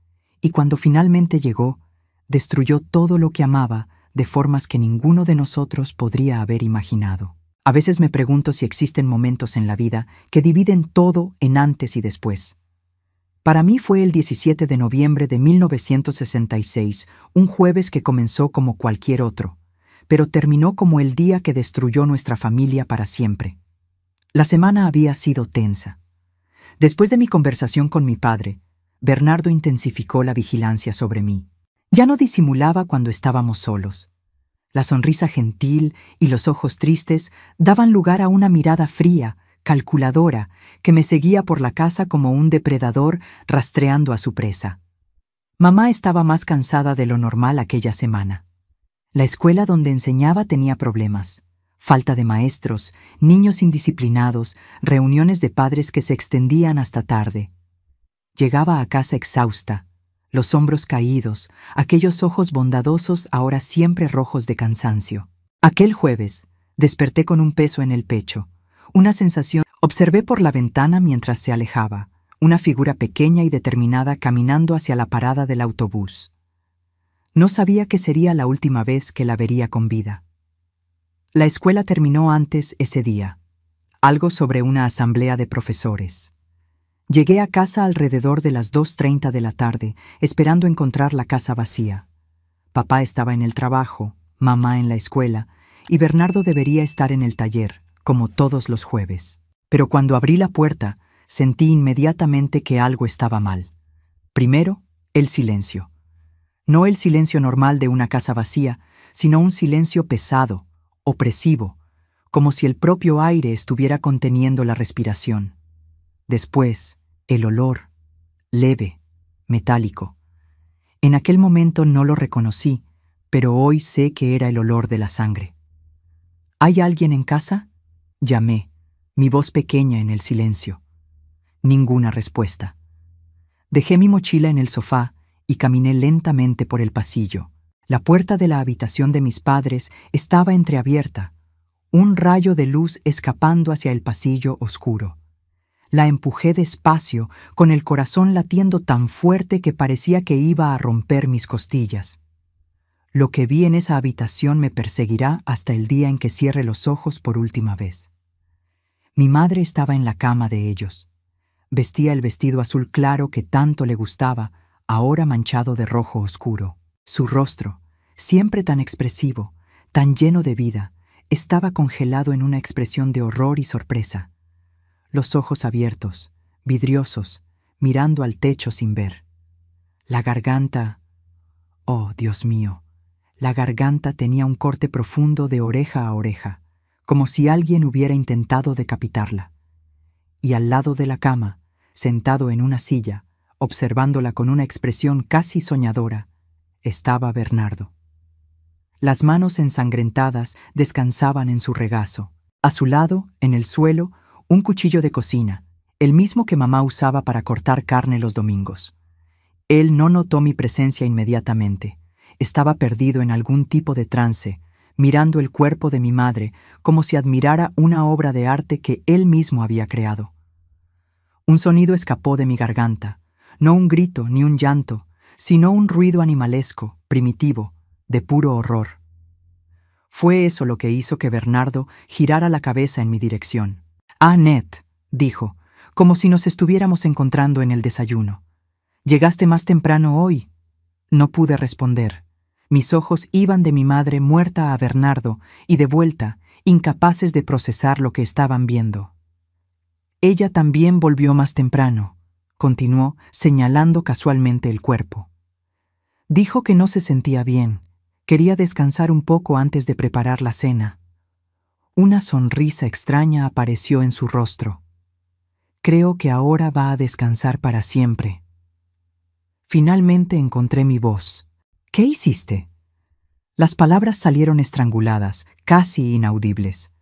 y cuando finalmente llegó, destruyó todo lo que amaba de formas que ninguno de nosotros podría haber imaginado. A veces me pregunto si existen momentos en la vida que dividen todo en antes y después. Para mí fue el 17 de noviembre de 1966, un jueves que comenzó como cualquier otro, pero terminó como el día que destruyó nuestra familia para siempre. La semana había sido tensa. Después de mi conversación con mi padre, Bernardo intensificó la vigilancia sobre mí. Ya no disimulaba cuando estábamos solos. La sonrisa gentil y los ojos tristes daban lugar a una mirada fría, calculadora, que me seguía por la casa como un depredador rastreando a su presa. Mamá estaba más cansada de lo normal aquella semana. La escuela donde enseñaba tenía problemas. Falta de maestros, niños indisciplinados, reuniones de padres que se extendían hasta tarde. Llegaba a casa exhausta, los hombros caídos, aquellos ojos bondadosos ahora siempre rojos de cansancio. Aquel jueves, desperté con un peso en el pecho, una sensación. Observé por la ventana mientras se alejaba, una figura pequeña y determinada caminando hacia la parada del autobús. No sabía que sería la última vez que la vería con vida. La escuela terminó antes ese día. Algo sobre una asamblea de profesores. Llegué a casa alrededor de las 2:30 de la tarde, esperando encontrar la casa vacía. Papá estaba en el trabajo, mamá en la escuela, y Bernardo debería estar en el taller, como todos los jueves. Pero cuando abrí la puerta, sentí inmediatamente que algo estaba mal. Primero, el silencio. No el silencio normal de una casa vacía, sino un silencio pesado, opresivo, como si el propio aire estuviera conteniendo la respiración. Después, el olor, leve, metálico. En aquel momento no lo reconocí, pero hoy sé que era el olor de la sangre. ¿Hay alguien en casa? Llamé, mi voz pequeña en el silencio. Ninguna respuesta. Dejé mi mochila en el sofá y caminé lentamente por el pasillo. La puerta de la habitación de mis padres estaba entreabierta, un rayo de luz escapando hacia el pasillo oscuro. La empujé despacio, con el corazón latiendo tan fuerte que parecía que iba a romper mis costillas. Lo que vi en esa habitación me perseguirá hasta el día en que cierre los ojos por última vez. Mi madre estaba en la cama de ellos. Vestía el vestido azul claro que tanto le gustaba, ahora manchado de rojo oscuro. Su rostro, siempre tan expresivo, tan lleno de vida, estaba congelado en una expresión de horror y sorpresa. Los ojos abiertos, vidriosos, mirando al techo sin ver. La garganta... Oh, Dios mío, la garganta tenía un corte profundo de oreja a oreja, como si alguien hubiera intentado decapitarla. Y al lado de la cama, sentado en una silla, observándola con una expresión casi soñadora, estaba Bernardo. Las manos ensangrentadas descansaban en su regazo. A su lado, en el suelo, un cuchillo de cocina, el mismo que mamá usaba para cortar carne los domingos. Él no notó mi presencia inmediatamente. Estaba perdido en algún tipo de trance, mirando el cuerpo de mi madre como si admirara una obra de arte que él mismo había creado. Un sonido escapó de mi garganta, no un grito ni un llanto, sino un ruido animalesco, primitivo, de puro horror. Fue eso lo que hizo que Bernardo girara la cabeza en mi dirección. «Ah, Ned», dijo, como si nos estuviéramos encontrando en el desayuno. «¿Llegaste más temprano hoy?» No pude responder. Mis ojos iban de mi madre muerta a Bernardo y de vuelta, incapaces de procesar lo que estaban viendo. «Ella también volvió más temprano», continuó, señalando casualmente el cuerpo. «Dijo que no se sentía bien. Quería descansar un poco antes de preparar la cena». Una sonrisa extraña apareció en su rostro. «Creo que ahora va a descansar para siempre». Finalmente encontré mi voz. «¿Qué hiciste?» Las palabras salieron estranguladas, casi inaudibles.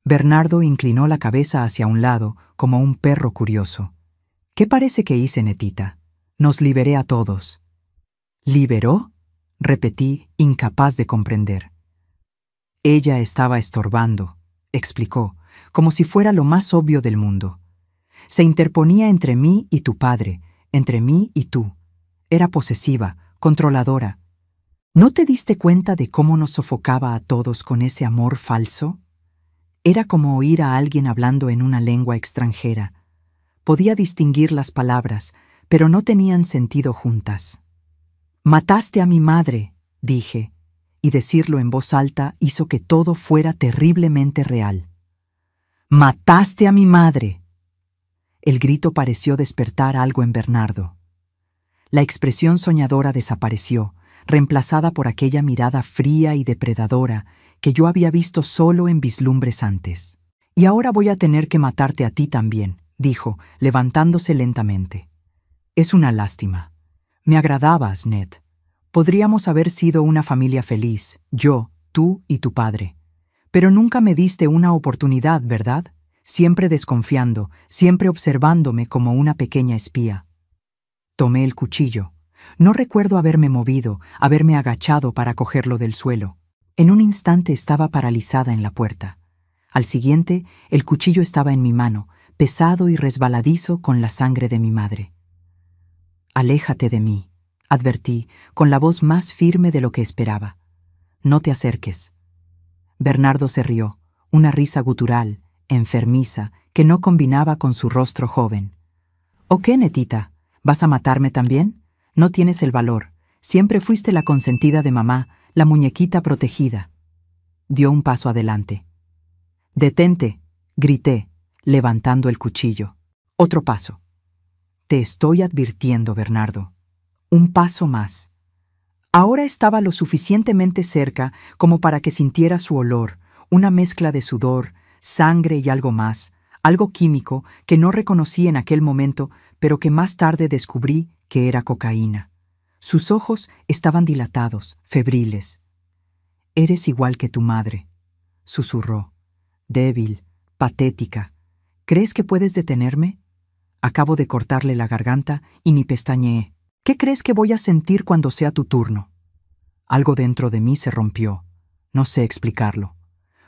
Bernardo inclinó la cabeza hacia un lado, como un perro curioso. «¿Qué parece que hice, netita? Nos liberé a todos». «¿Liberó?», repetí, incapaz de comprender. «Ella estaba estorbando», explicó, como si fuera lo más obvio del mundo. «Se interponía entre mí y tu padre, entre mí y tú. Era posesiva, controladora. ¿No te diste cuenta de cómo nos sofocaba a todos con ese amor falso? Era como oír a alguien hablando en una lengua extranjera. Podía distinguir las palabras, pero no tenían sentido juntas. «Mataste a mi madre», dije, y decirlo en voz alta hizo que todo fuera terriblemente real. «¡Mataste a mi madre!». El grito pareció despertar algo en Bernardo. La expresión soñadora desapareció, reemplazada por aquella mirada fría y depredadora que yo había visto solo en vislumbres antes. «Y ahora voy a tener que matarte a ti también», dijo, levantándose lentamente. «Es una lástima. Me agradabas, Ned. Podríamos haber sido una familia feliz, yo, tú y tu padre. Pero nunca me diste una oportunidad, ¿verdad? Siempre desconfiando, siempre observándome como una pequeña espía». Tomé el cuchillo. No recuerdo haberme movido, haberme agachado para cogerlo del suelo. En un instante estaba paralizada en la puerta. Al siguiente, el cuchillo estaba en mi mano, pesado y resbaladizo con la sangre de mi madre. «Aléjate de mí», advertí, con la voz más firme de lo que esperaba. No te acerques. Bernardo se rió, una risa gutural, enfermiza, que no combinaba con su rostro joven. ¿O qué, netita? ¿Vas a matarme también? No tienes el valor. Siempre fuiste la consentida de mamá, la muñequita protegida. Dio un paso adelante. «Detente», grité, levantando el cuchillo. Otro paso. «Te estoy advirtiendo, Bernardo. Un paso más». Ahora estaba lo suficientemente cerca como para que sintiera su olor, una mezcla de sudor, sangre y algo más, algo químico que no reconocí en aquel momento, pero que más tarde descubrí que era cocaína. Sus ojos estaban dilatados, febriles. «Eres igual que tu madre», susurró. «Débil, patética. ¿Crees que puedes detenerme?» Acabo de cortarle la garganta y ni pestañeé. «¿Qué crees que voy a sentir cuando sea tu turno?» Algo dentro de mí se rompió. No sé explicarlo.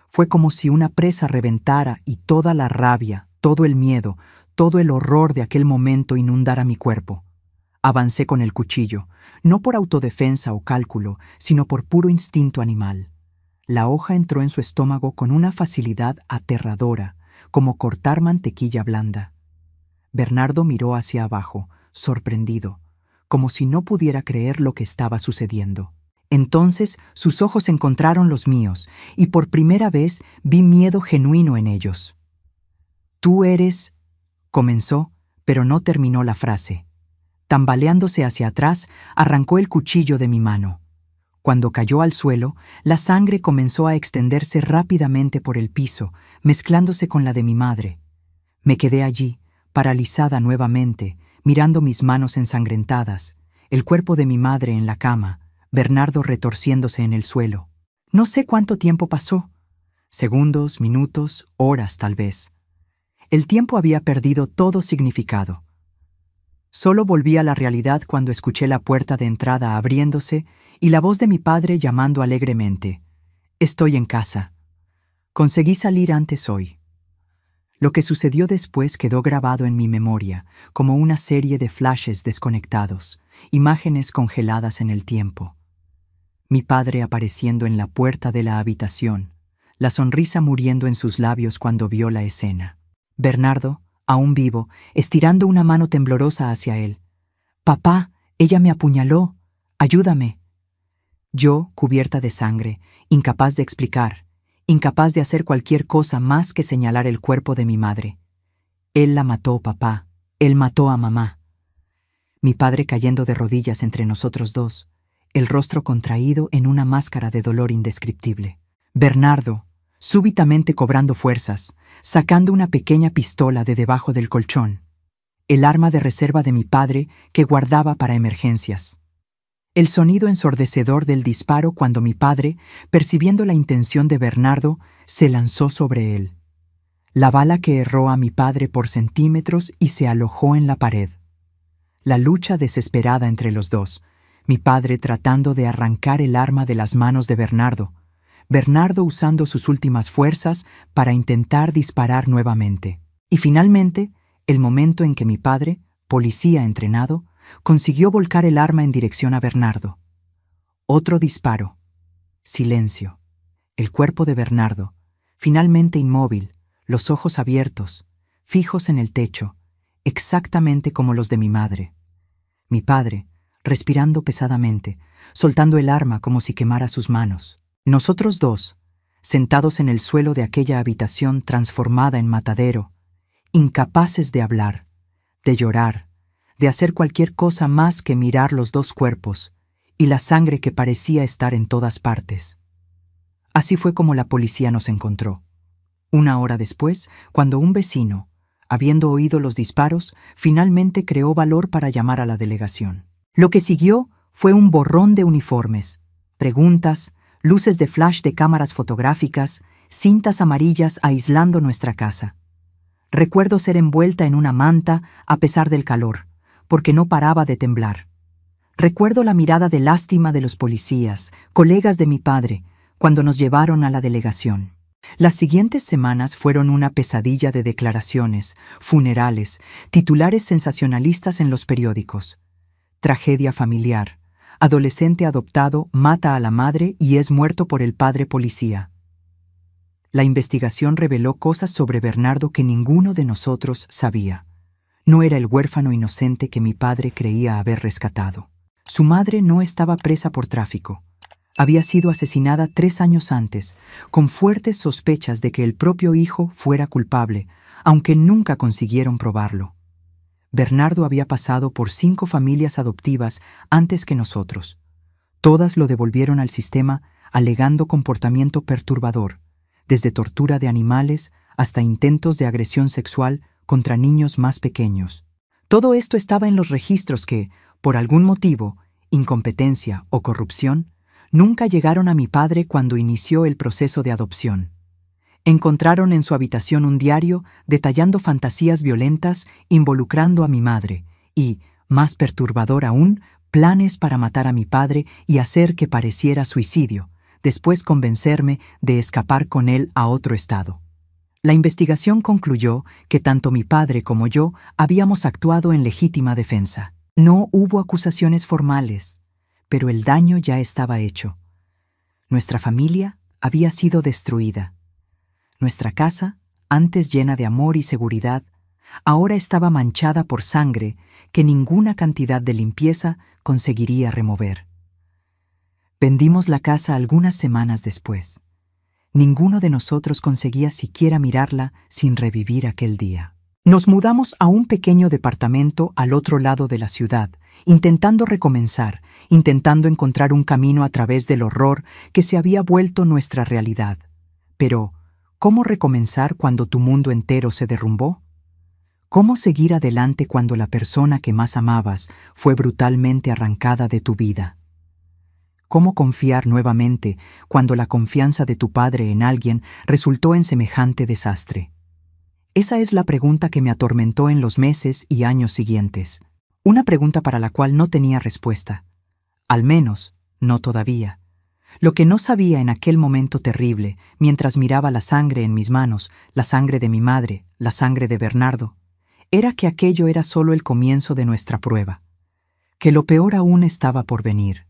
Fue como si una presa reventara y toda la rabia, todo el miedo, todo el horror de aquel momento inundara mi cuerpo. Avancé con el cuchillo, no por autodefensa o cálculo, sino por puro instinto animal. La hoja entró en su estómago con una facilidad aterradora, como cortar mantequilla blanda. Bernardo miró hacia abajo, sorprendido, como si no pudiera creer lo que estaba sucediendo. Entonces sus ojos encontraron los míos, y por primera vez vi miedo genuino en ellos. «Tú eres...» comenzó, pero no terminó la frase. Tambaleándose hacia atrás, arrancó el cuchillo de mi mano. Cuando cayó al suelo, la sangre comenzó a extenderse rápidamente por el piso, mezclándose con la de mi madre. Me quedé allí, paralizada nuevamente, mirando mis manos ensangrentadas, el cuerpo de mi madre en la cama, Bernardo retorciéndose en el suelo. No sé cuánto tiempo pasó. Segundos, minutos, horas tal vez. El tiempo había perdido todo significado. Solo volví a la realidad cuando escuché la puerta de entrada abriéndose y la voz de mi padre llamando alegremente. «Estoy en casa. Conseguí salir antes hoy». Lo que sucedió después quedó grabado en mi memoria, como una serie de flashes desconectados, imágenes congeladas en el tiempo. Mi padre apareciendo en la puerta de la habitación, la sonrisa muriendo en sus labios cuando vio la escena. Bernardo, aún vivo, estirando una mano temblorosa hacia él. «Papá, ella me apuñaló. Ayúdame». Yo, cubierta de sangre, incapaz de explicar, incapaz de hacer cualquier cosa más que señalar el cuerpo de mi madre. «Él la mató, papá. Él mató a mamá». Mi padre cayendo de rodillas entre nosotros dos, el rostro contraído en una máscara de dolor indescriptible. Bernardo, súbitamente cobrando fuerzas, sacando una pequeña pistola de debajo del colchón, el arma de reserva de mi padre que guardaba para emergencias. El sonido ensordecedor del disparo cuando mi padre, percibiendo la intención de Bernardo, se lanzó sobre él. La bala que erró a mi padre por centímetros y se alojó en la pared. La lucha desesperada entre los dos, mi padre tratando de arrancar el arma de las manos de Bernardo usando sus últimas fuerzas para intentar disparar nuevamente. Y finalmente, el momento en que mi padre, policía entrenado, consiguió volcar el arma en dirección a Bernardo. Otro disparo. Silencio. El cuerpo de Bernardo, finalmente inmóvil, los ojos abiertos, fijos en el techo, exactamente como los de mi madre. Mi padre, respirando pesadamente, soltando el arma como si quemara sus manos. Nosotros dos, sentados en el suelo de aquella habitación transformada en matadero, incapaces de hablar, de llorar, de hacer cualquier cosa más que mirar los dos cuerpos y la sangre que parecía estar en todas partes. Así fue como la policía nos encontró. Una hora después, cuando un vecino, habiendo oído los disparos, finalmente creó valor para llamar a la delegación. Lo que siguió fue un borrón de uniformes, preguntas, luces de flash de cámaras fotográficas, cintas amarillas aislando nuestra casa. Recuerdo ser envuelta en una manta a pesar del calor, porque no paraba de temblar. Recuerdo la mirada de lástima de los policías, colegas de mi padre, cuando nos llevaron a la delegación. Las siguientes semanas fueron una pesadilla de declaraciones, funerales, titulares sensacionalistas en los periódicos. tragedia familiar. Adolescente adoptado mata a la madre y es muerto por el padre policía. La investigación reveló cosas sobre Bernardo que ninguno de nosotros sabía. No era el huérfano inocente que mi padre creía haber rescatado. Su madre no estaba presa por tráfico. Había sido asesinada 3 años antes, con fuertes sospechas de que el propio hijo fuera culpable, aunque nunca consiguieron probarlo. Bernardo había pasado por 5 familias adoptivas antes que nosotros. Todas lo devolvieron al sistema alegando comportamiento perturbador, desde tortura de animales hasta intentos de agresión sexual contra niños más pequeños. Todo esto estaba en los registros que, por algún motivo, incompetencia o corrupción, nunca llegaron a mi padre cuando inició el proceso de adopción. Encontraron en su habitación un diario detallando fantasías violentas involucrando a mi madre y, más perturbador aún, planes para matar a mi padre y hacer que pareciera suicidio, después convencerme de escapar con él a otro estado. La investigación concluyó que tanto mi padre como yo habíamos actuado en legítima defensa. No hubo acusaciones formales, pero el daño ya estaba hecho. Nuestra familia había sido destruida. Nuestra casa, antes llena de amor y seguridad, ahora estaba manchada por sangre que ninguna cantidad de limpieza conseguiría remover. Vendimos la casa algunas semanas después. Ninguno de nosotros conseguía siquiera mirarla sin revivir aquel día. Nos mudamos a un pequeño departamento al otro lado de la ciudad, intentando recomenzar, intentando encontrar un camino a través del horror que se había vuelto nuestra realidad. Pero, ¿cómo recomenzar cuando tu mundo entero se derrumbó? ¿Cómo seguir adelante cuando la persona que más amabas fue brutalmente arrancada de tu vida? ¿Cómo confiar nuevamente cuando la confianza de tu padre en alguien resultó en semejante desastre? Esa es la pregunta que me atormentó en los meses y años siguientes. Una pregunta para la cual no tenía respuesta. Al menos, no todavía. Lo que no sabía en aquel momento terrible, mientras miraba la sangre en mis manos, la sangre de mi madre, la sangre de Bernardo, era que aquello era solo el comienzo de nuestra prueba, que lo peor aún estaba por venir,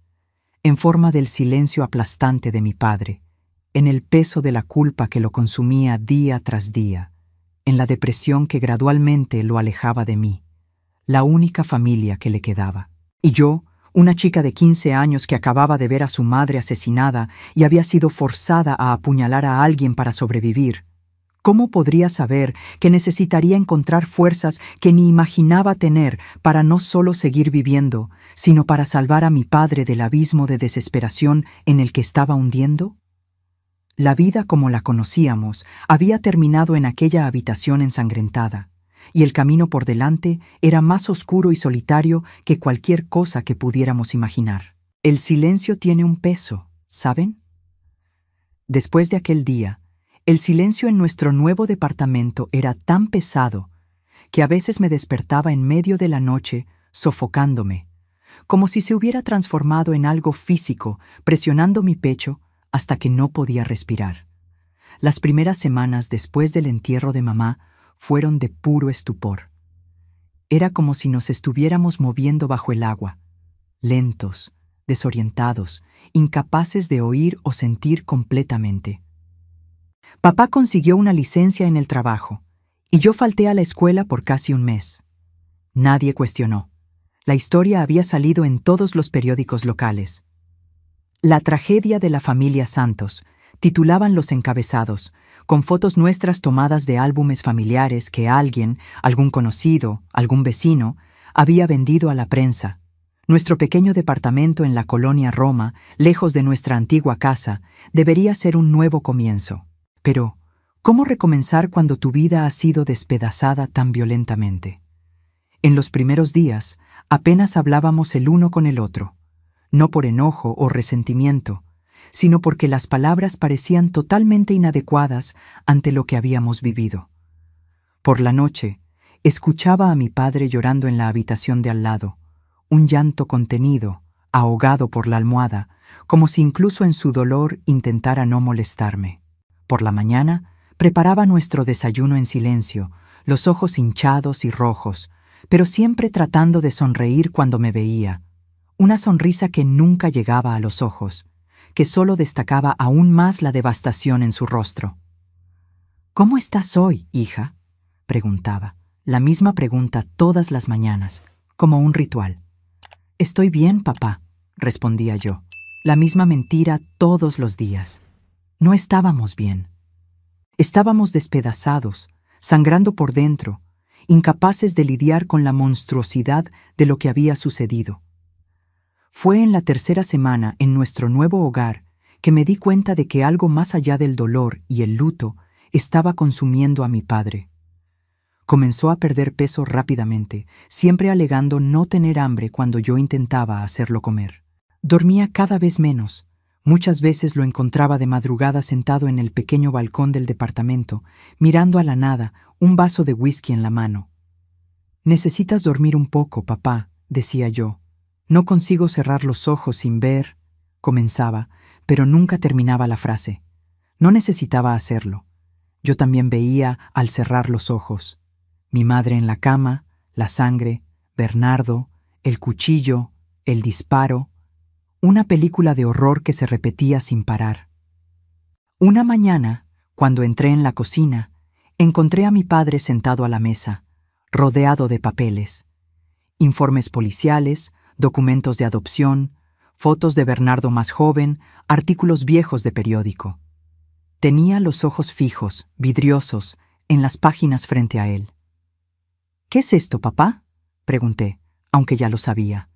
en forma del silencio aplastante de mi padre, en el peso de la culpa que lo consumía día tras día, en la depresión que gradualmente lo alejaba de mí, la única familia que le quedaba. Y yo, una chica de 15 años que acababa de ver a su madre asesinada y había sido forzada a apuñalar a alguien para sobrevivir, ¿cómo podría saber que necesitaría encontrar fuerzas que ni imaginaba tener para no solo seguir viviendo, sino para salvar a mi padre del abismo de desesperación en el que estaba hundiendo? La vida como la conocíamos había terminado en aquella habitación ensangrentada, y el camino por delante era más oscuro y solitario que cualquier cosa que pudiéramos imaginar. El silencio tiene un peso, ¿saben? Después de aquel día, el silencio en nuestro nuevo departamento era tan pesado que a veces me despertaba en medio de la noche sofocándome, como si se hubiera transformado en algo físico, presionando mi pecho hasta que no podía respirar. Las primeras semanas después del entierro de mamá fueron de puro estupor. Era como si nos estuviéramos moviendo bajo el agua, lentos, desorientados, incapaces de oír o sentir completamente. Papá consiguió una licencia en el trabajo, y yo falté a la escuela por casi un mes. Nadie cuestionó. La historia había salido en todos los periódicos locales. La tragedia de la familia Santos, titulaban los encabezados, con fotos nuestras tomadas de álbumes familiares que alguien, algún conocido, algún vecino, había vendido a la prensa. Nuestro pequeño departamento en la colonia Roma, lejos de nuestra antigua casa, debería ser un nuevo comienzo. Pero, ¿cómo recomenzar cuando tu vida ha sido despedazada tan violentamente? En los primeros días, apenas hablábamos el uno con el otro, no por enojo o resentimiento, sino porque las palabras parecían totalmente inadecuadas ante lo que habíamos vivido. Por la noche, escuchaba a mi padre llorando en la habitación de al lado, un llanto contenido, ahogado por la almohada, como si incluso en su dolor intentara no molestarme. Por la mañana, preparaba nuestro desayuno en silencio, los ojos hinchados y rojos, pero siempre tratando de sonreír cuando me veía, una sonrisa que nunca llegaba a los ojos, que solo destacaba aún más la devastación en su rostro. «¿Cómo estás hoy, hija?», preguntaba, la misma pregunta todas las mañanas, como un ritual. «Estoy bien, papá», respondía yo, la misma mentira todos los días. No estábamos bien. Estábamos despedazados, sangrando por dentro, incapaces de lidiar con la monstruosidad de lo que había sucedido. Fue en la tercera semana en nuestro nuevo hogar que me di cuenta de que algo más allá del dolor y el luto estaba consumiendo a mi padre. Comenzó a perder peso rápidamente, siempre alegando no tener hambre cuando yo intentaba hacerlo comer. Dormía cada vez menos. Muchas veces lo encontraba de madrugada sentado en el pequeño balcón del departamento, mirando a la nada, un vaso de whisky en la mano. «Necesitas dormir un poco, papá», decía yo. «No consigo cerrar los ojos sin ver», comenzaba, pero nunca terminaba la frase. No necesitaba hacerlo. Yo también veía al cerrar los ojos. Mi madre en la cama, la sangre, Bernardo, el cuchillo, el disparo, una película de horror que se repetía sin parar. Una mañana, cuando entré en la cocina, encontré a mi padre sentado a la mesa, rodeado de papeles, informes policiales, documentos de adopción, fotos de Bernardo más joven, artículos viejos de periódico. Tenía los ojos fijos, vidriosos, en las páginas frente a él. «¿Qué es esto, papá?», pregunté, aunque ya lo sabía.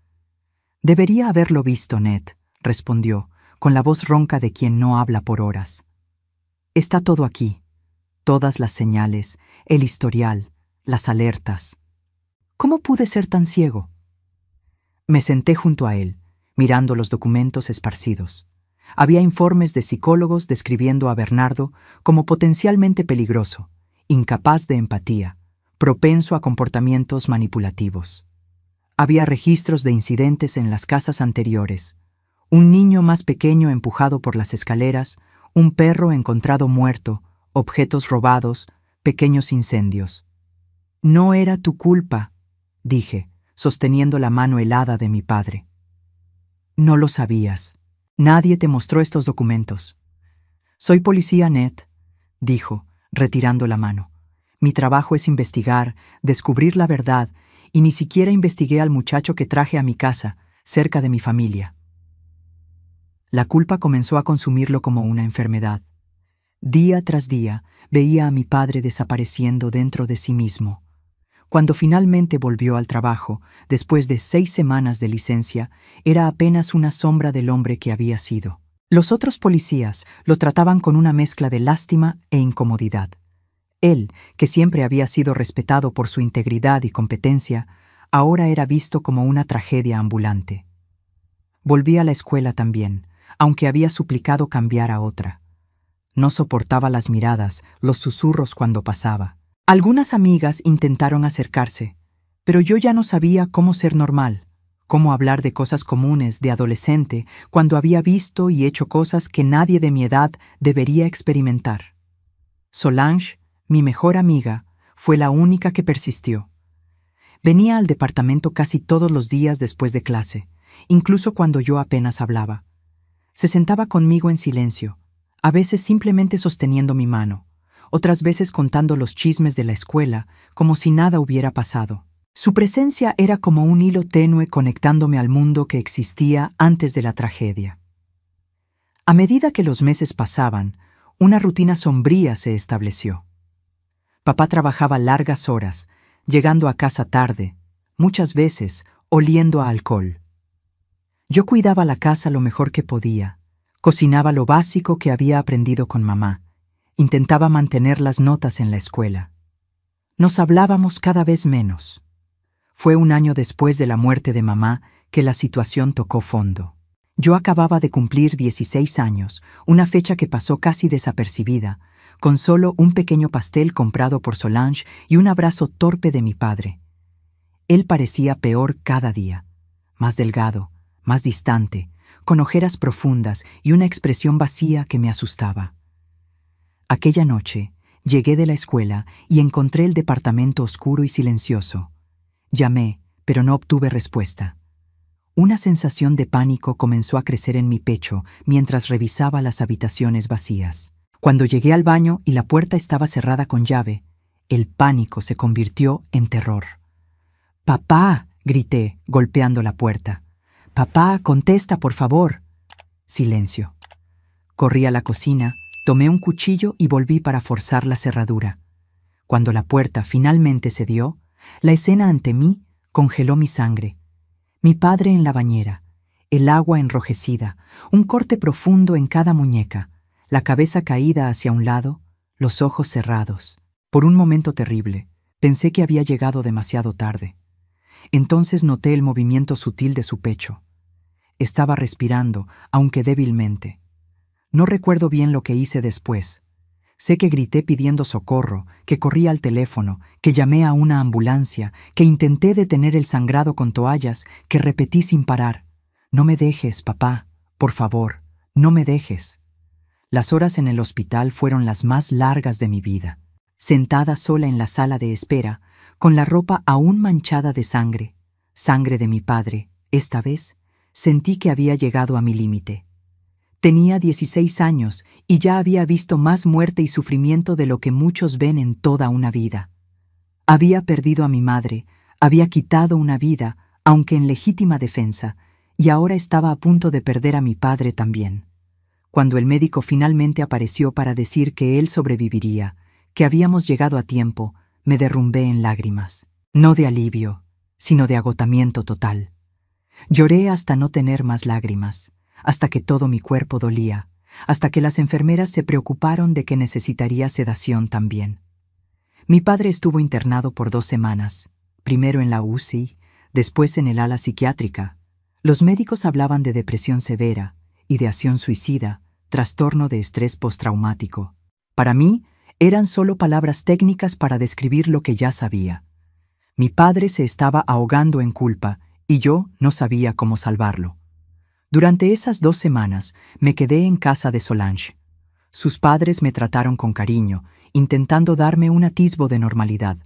«Debería haberlo visto, Ned», respondió, con la voz ronca de quien no habla por horas. «Está todo aquí, todas las señales, el historial, las alertas. ¿Cómo pude ser tan ciego?». Me senté junto a él, mirando los documentos esparcidos. Había informes de psicólogos describiendo a Bernardo como potencialmente peligroso, incapaz de empatía, propenso a comportamientos manipulativos. Había registros de incidentes en las casas anteriores. Un niño más pequeño empujado por las escaleras, un perro encontrado muerto, objetos robados, pequeños incendios. «No era tu culpa», dije, sosteniendo la mano helada de mi padre. «No lo sabías. Nadie te mostró estos documentos». «Soy policía, Ned», dijo, retirando la mano. «Mi trabajo es investigar, descubrir la verdad, y ni siquiera investigué al muchacho que traje a mi casa, cerca de mi familia». La culpa comenzó a consumirlo como una enfermedad. Día tras día veía a mi padre desapareciendo dentro de sí mismo. Cuando finalmente volvió al trabajo, después de 6 semanas de licencia, era apenas una sombra del hombre que había sido. Los otros policías lo trataban con una mezcla de lástima e incomodidad. Él, que siempre había sido respetado por su integridad y competencia, ahora era visto como una tragedia ambulante. Volví a la escuela también, aunque había suplicado cambiar a otra. No soportaba las miradas, los susurros cuando pasaba. Algunas amigas intentaron acercarse, pero yo ya no sabía cómo ser normal, cómo hablar de cosas comunes de adolescente cuando había visto y hecho cosas que nadie de mi edad debería experimentar. Solange, mi mejor amiga, fue la única que persistió. Venía al departamento casi todos los días después de clase, incluso cuando yo apenas hablaba. Se sentaba conmigo en silencio, a veces simplemente sosteniendo mi mano, otras veces contando los chismes de la escuela, como si nada hubiera pasado. Su presencia era como un hilo tenue conectándome al mundo que existía antes de la tragedia. A medida que los meses pasaban, una rutina sombría se estableció. Papá trabajaba largas horas, llegando a casa tarde, muchas veces oliendo a alcohol. Yo cuidaba la casa lo mejor que podía, cocinaba lo básico que había aprendido con mamá, intentaba mantener las notas en la escuela. Nos hablábamos cada vez menos. Fue un año después de la muerte de mamá que la situación tocó fondo. Yo acababa de cumplir 16 años, una fecha que pasó casi desapercibida, con solo un pequeño pastel comprado por Solange y un abrazo torpe de mi padre. Él parecía peor cada día, más delgado, más distante, con ojeras profundas y una expresión vacía que me asustaba. Aquella noche, llegué de la escuela y encontré el departamento oscuro y silencioso. Llamé, pero no obtuve respuesta. Una sensación de pánico comenzó a crecer en mi pecho mientras revisaba las habitaciones vacías. Cuando llegué al baño y la puerta estaba cerrada con llave, el pánico se convirtió en terror. «¡Papá!», grité, golpeando la puerta. «¡Papá, contesta, por favor!». Silencio. Corrí a la cocina, tomé un cuchillo y volví para forzar la cerradura. Cuando la puerta finalmente cedió, la escena ante mí congeló mi sangre. Mi padre en la bañera, el agua enrojecida, un corte profundo en cada muñeca, la cabeza caída hacia un lado, los ojos cerrados. Por un momento terrible, pensé que había llegado demasiado tarde. Entonces noté el movimiento sutil de su pecho. Estaba respirando, aunque débilmente. No recuerdo bien lo que hice después. Sé que grité pidiendo socorro, que corrí al teléfono, que llamé a una ambulancia, que intenté detener el sangrado con toallas, que repetí sin parar. «No me dejes, papá, por favor, no me dejes». Las horas en el hospital fueron las más largas de mi vida. Sentada sola en la sala de espera, con la ropa aún manchada de sangre, sangre de mi padre, esta vez, sentí que había llegado a mi límite. Tenía 16 años y ya había visto más muerte y sufrimiento de lo que muchos ven en toda una vida. Había perdido a mi madre, había quitado una vida, aunque en legítima defensa, y ahora estaba a punto de perder a mi padre también. Cuando el médico finalmente apareció para decir que él sobreviviría, que habíamos llegado a tiempo, me derrumbé en lágrimas. No de alivio, sino de agotamiento total. Lloré hasta no tener más lágrimas, hasta que todo mi cuerpo dolía, hasta que las enfermeras se preocuparon de que necesitaría sedación también. Mi padre estuvo internado por 2 semanas, primero en la UCI, después en el ala psiquiátrica. Los médicos hablaban de depresión severa, ideación suicida, trastorno de estrés postraumático. Para mí, eran solo palabras técnicas para describir lo que ya sabía. Mi padre se estaba ahogando en culpa y yo no sabía cómo salvarlo. Durante esas 2 semanas me quedé en casa de Solange. Sus padres me trataron con cariño, intentando darme un atisbo de normalidad.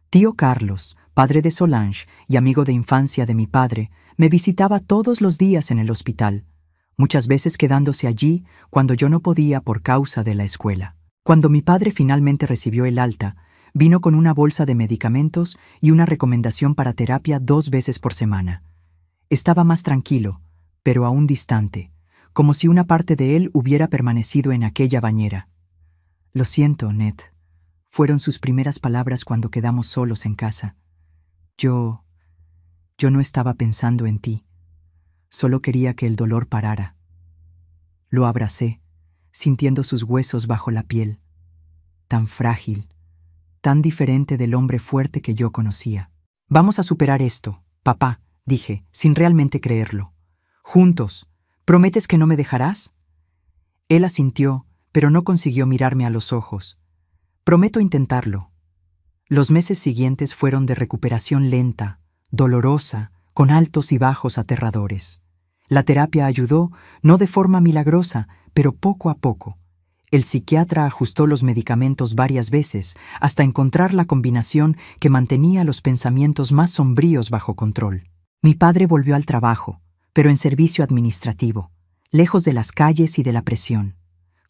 Tío Carlos, padre de Solange y amigo de infancia de mi padre, me visitaba todos los días en el hospital, muchas veces quedándose allí cuando yo no podía por causa de la escuela. Cuando mi padre finalmente recibió el alta, vino con una bolsa de medicamentos y una recomendación para terapia 2 veces por semana. Estaba más tranquilo, pero aún distante, como si una parte de él hubiera permanecido en aquella bañera. «Lo siento, Ned», fueron sus primeras palabras cuando quedamos solos en casa. Yo no estaba pensando en ti. Solo quería que el dolor parara. Lo abracé, sintiendo sus huesos bajo la piel. Tan frágil, tan diferente del hombre fuerte que yo conocía. «Vamos a superar esto, papá», dije, sin realmente creerlo. «Juntos. ¿Prometes que no me dejarás?». Él asintió, pero no consiguió mirarme a los ojos. «Prometo intentarlo». Los meses siguientes fueron de recuperación lenta, dolorosa, con altos y bajos aterradores. La terapia ayudó, no de forma milagrosa, pero poco a poco. El psiquiatra ajustó los medicamentos varias veces hasta encontrar la combinación que mantenía los pensamientos más sombríos bajo control. Mi padre volvió al trabajo, pero en servicio administrativo, lejos de las calles y de la presión.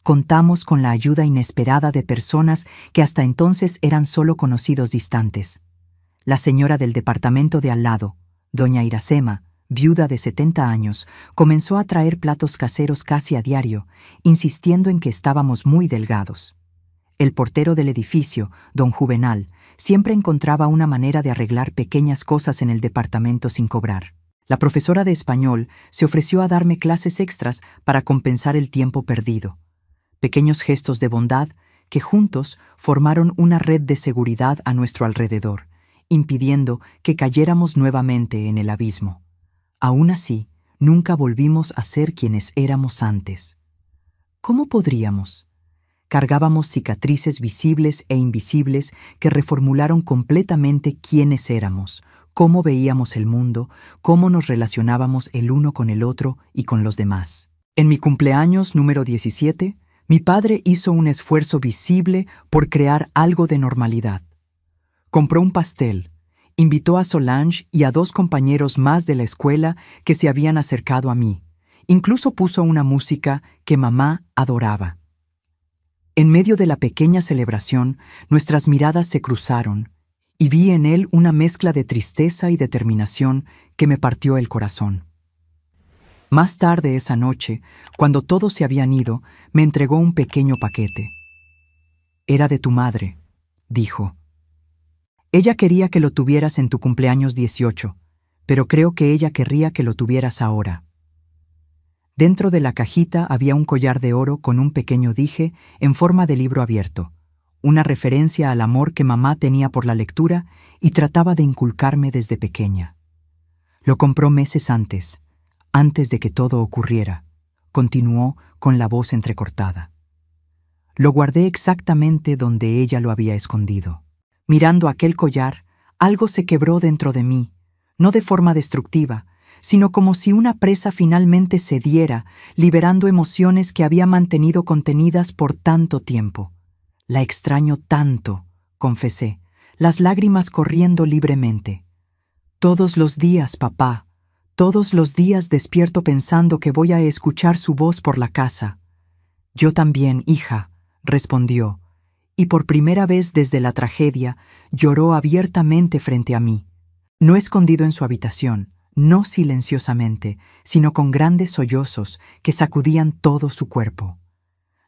Contamos con la ayuda inesperada de personas que hasta entonces eran solo conocidos distantes. La señora del departamento de al lado, doña Iracema, viuda de 70 años, comenzó a traer platos caseros casi a diario, insistiendo en que estábamos muy delgados. El portero del edificio, don Juvenal, siempre encontraba una manera de arreglar pequeñas cosas en el departamento sin cobrar. La profesora de español se ofreció a darme clases extras para compensar el tiempo perdido. Pequeños gestos de bondad que juntos formaron una red de seguridad a nuestro alrededor, impidiendo que cayéramos nuevamente en el abismo. Aún así, nunca volvimos a ser quienes éramos antes. ¿Cómo podríamos? Cargábamos cicatrices visibles e invisibles que reformularon completamente quiénes éramos, cómo veíamos el mundo, cómo nos relacionábamos el uno con el otro y con los demás. En mi cumpleaños número 17, mi padre hizo un esfuerzo visible por crear algo de normalidad. Compró un pastel Invitó a Solange y a 2 compañeros más de la escuela que se habían acercado a mí. Incluso puso una música que mamá adoraba. En medio de la pequeña celebración, nuestras miradas se cruzaron y vi en él una mezcla de tristeza y determinación que me partió el corazón. Más tarde esa noche, cuando todos se habían ido, me entregó un pequeño paquete. «Era de tu madre», dijo. «Ella quería que lo tuvieras en tu cumpleaños 18, pero creo que ella querría que lo tuvieras ahora». Dentro de la cajita había un collar de oro con un pequeño dije en forma de libro abierto, una referencia al amor que mamá tenía por la lectura y trataba de inculcarme desde pequeña. Lo compró meses antes de que todo ocurriera, continuó con la voz entrecortada. Lo guardé exactamente donde ella lo había escondido. Mirando aquel collar, algo se quebró dentro de mí, no de forma destructiva, sino como si una presa finalmente cediera, liberando emociones que había mantenido contenidas por tanto tiempo. «La extraño tanto», confesé, las lágrimas corriendo libremente. «Todos los días, papá, todos los días despierto pensando que voy a escuchar su voz por la casa». «Yo también, hija», respondió, y por primera vez desde la tragedia lloró abiertamente frente a mí, no escondido en su habitación, no silenciosamente, sino con grandes sollozos que sacudían todo su cuerpo.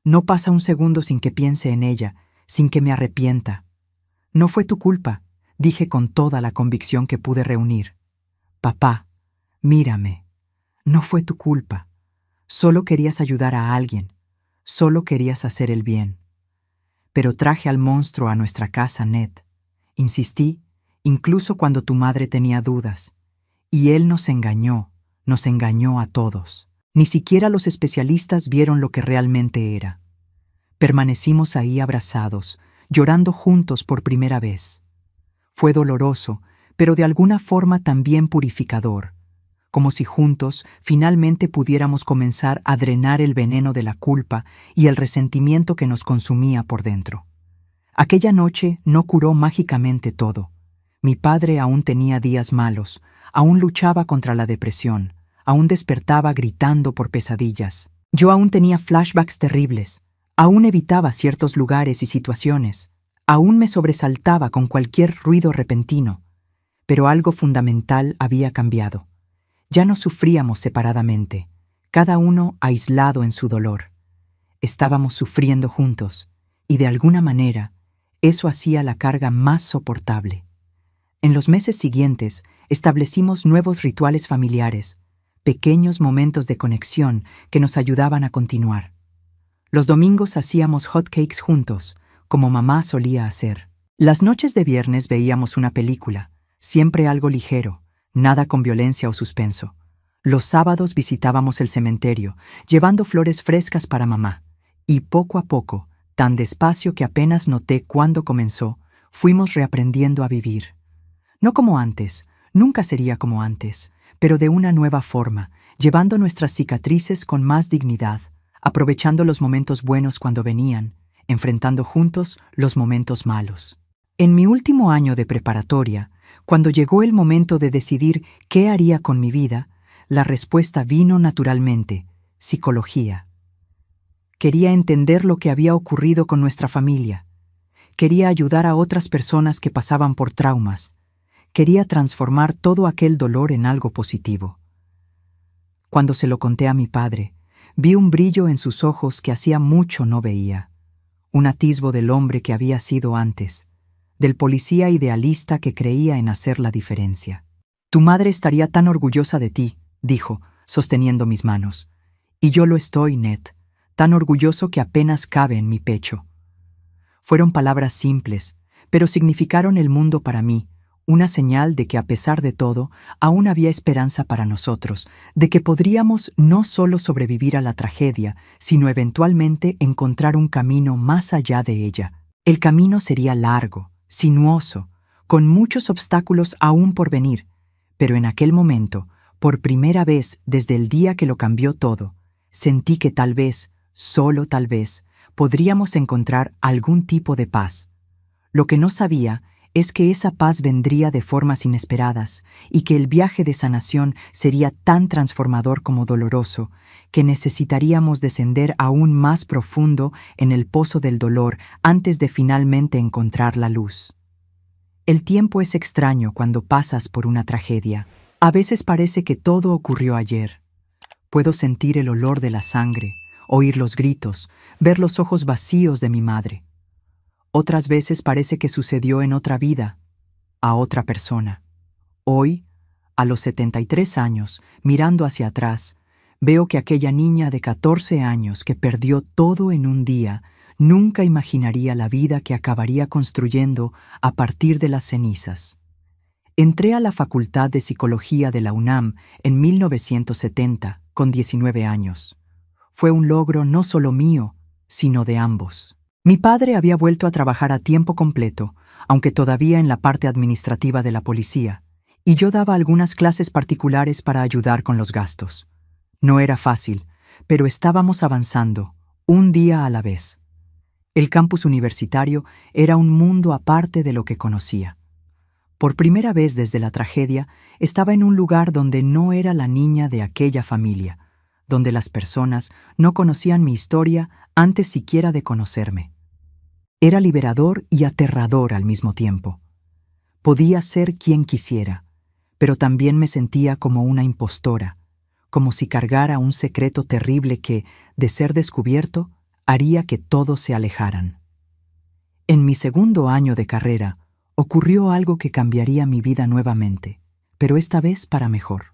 No pasa un segundo sin que piense en ella, sin que me arrepienta. «No fue tu culpa», dije con toda la convicción que pude reunir. «Papá, mírame. No fue tu culpa. Solo querías ayudar a alguien. Solo querías hacer el bien. Pero traje al monstruo a nuestra casa, Ned. Insistí, incluso cuando tu madre tenía dudas. Y él nos engañó a todos. Ni siquiera los especialistas vieron lo que realmente era. Permanecimos ahí abrazados, llorando juntos por primera vez. Fue doloroso, pero de alguna forma también purificador, como si juntos finalmente pudiéramos comenzar a drenar el veneno de la culpa y el resentimiento que nos consumía por dentro. Aquella noche no curó mágicamente todo. Mi padre aún tenía días malos, aún luchaba contra la depresión, aún despertaba gritando por pesadillas. Yo aún tenía flashbacks terribles, aún evitaba ciertos lugares y situaciones, aún me sobresaltaba con cualquier ruido repentino. Pero algo fundamental había cambiado. Ya no sufríamos separadamente, cada uno aislado en su dolor. Estábamos sufriendo juntos, y de alguna manera, eso hacía la carga más soportable. En los meses siguientes, establecimos nuevos rituales familiares, pequeños momentos de conexión que nos ayudaban a continuar. Los domingos hacíamos hotcakes juntos, como mamá solía hacer. Las noches de viernes veíamos una película, siempre algo ligero, nada con violencia o suspenso. Los sábados visitábamos el cementerio, llevando flores frescas para mamá, y poco a poco, tan despacio que apenas noté cuándo comenzó, fuimos reaprendiendo a vivir. No como antes, nunca sería como antes, pero de una nueva forma, llevando nuestras cicatrices con más dignidad, aprovechando los momentos buenos cuando venían, enfrentando juntos los momentos malos. En mi último año de preparatoria, cuando llegó el momento de decidir qué haría con mi vida, la respuesta vino naturalmente: psicología. Quería entender lo que había ocurrido con nuestra familia. Quería ayudar a otras personas que pasaban por traumas. Quería transformar todo aquel dolor en algo positivo. Cuando se lo conté a mi padre, vi un brillo en sus ojos que hacía mucho no veía. Un atisbo del hombre que había sido antes, del policía idealista que creía en hacer la diferencia. «Tu madre estaría tan orgullosa de ti», dijo, sosteniendo mis manos. «Y yo lo estoy, Ned, tan orgulloso que apenas cabe en mi pecho». Fueron palabras simples, pero significaron el mundo para mí, una señal de que a pesar de todo, aún había esperanza para nosotros, de que podríamos no solo sobrevivir a la tragedia, sino eventualmente encontrar un camino más allá de ella. El camino sería largo, sinuoso, con muchos obstáculos aún por venir, pero en aquel momento, por primera vez desde el día que lo cambió todo, sentí que tal vez, solo tal vez, podríamos encontrar algún tipo de paz. Lo que no sabía es que esa paz vendría de formas inesperadas y que el viaje de sanación sería tan transformador como doloroso, que necesitaríamos descender aún más profundo en el pozo del dolor antes de finalmente encontrar la luz. El tiempo es extraño cuando pasas por una tragedia. A veces parece que todo ocurrió ayer. Puedo sentir el olor de la sangre, oír los gritos, ver los ojos vacíos de mi madre. Otras veces parece que sucedió en otra vida, a otra persona. Hoy, a los 73 años, mirando hacia atrás, veo que aquella niña de 14 años que perdió todo en un día nunca imaginaría la vida que acabaría construyendo a partir de las cenizas. Entré a la Facultad de Psicología de la UNAM en 1970, con 19 años. Fue un logro no solo mío, sino de ambos. Mi padre había vuelto a trabajar a tiempo completo, aunque todavía en la parte administrativa de la policía, y yo daba algunas clases particulares para ayudar con los gastos. No era fácil, pero estábamos avanzando, un día a la vez. El campus universitario era un mundo aparte de lo que conocía. Por primera vez desde la tragedia, estaba en un lugar donde no era la niña de aquella familia, donde las personas no conocían mi historia antes siquiera de conocerme. Era liberador y aterrador al mismo tiempo. Podía ser quien quisiera, pero también me sentía como una impostora, como si cargara un secreto terrible que, de ser descubierto, haría que todos se alejaran. En mi segundo año de carrera, ocurrió algo que cambiaría mi vida nuevamente, pero esta vez para mejor.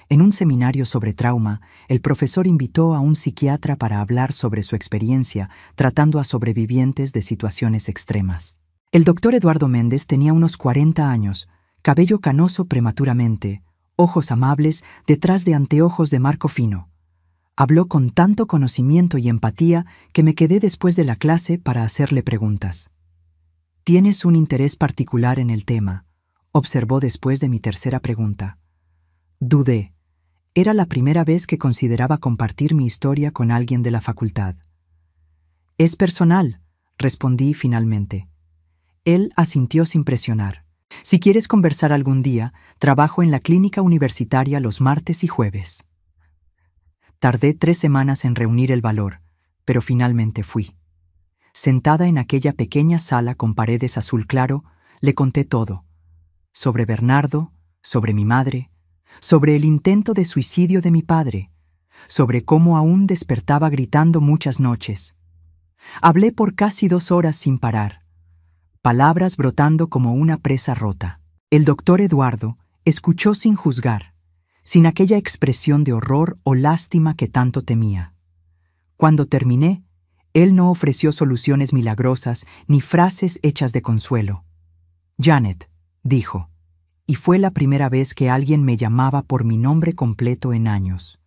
En un seminario sobre trauma, el profesor invitó a un psiquiatra para hablar sobre su experiencia tratando a sobrevivientes de situaciones extremas. El doctor Eduardo Méndez tenía unos 40 años, cabello canoso prematuramente, ojos amables detrás de anteojos de marco fino. Habló con tanto conocimiento y empatía que me quedé después de la clase para hacerle preguntas. «¿Tienes un interés particular en el tema?», observó después de mi tercera pregunta. Dudé. Era la primera vez que consideraba compartir mi historia con alguien de la facultad. «Es personal», respondí finalmente. Él asintió sin presionar. «Si quieres conversar algún día, trabajo en la clínica universitaria los martes y jueves». Tardé 3 semanas en reunir el valor, pero finalmente fui. Sentada en aquella pequeña sala con paredes azul claro, le conté todo. Sobre Bernardo, sobre mi madre, sobre el intento de suicidio de mi padre, sobre cómo aún despertaba gritando muchas noches. Hablé por casi 2 horas sin parar, palabras brotando como una presa rota. El doctor Eduardo escuchó sin juzgar, sin aquella expresión de horror o lástima que tanto temía. Cuando terminé, él no ofreció soluciones milagrosas ni frases hechas de consuelo. «Janet», dijo, y fue la primera vez que alguien me llamaba por mi nombre completo en años.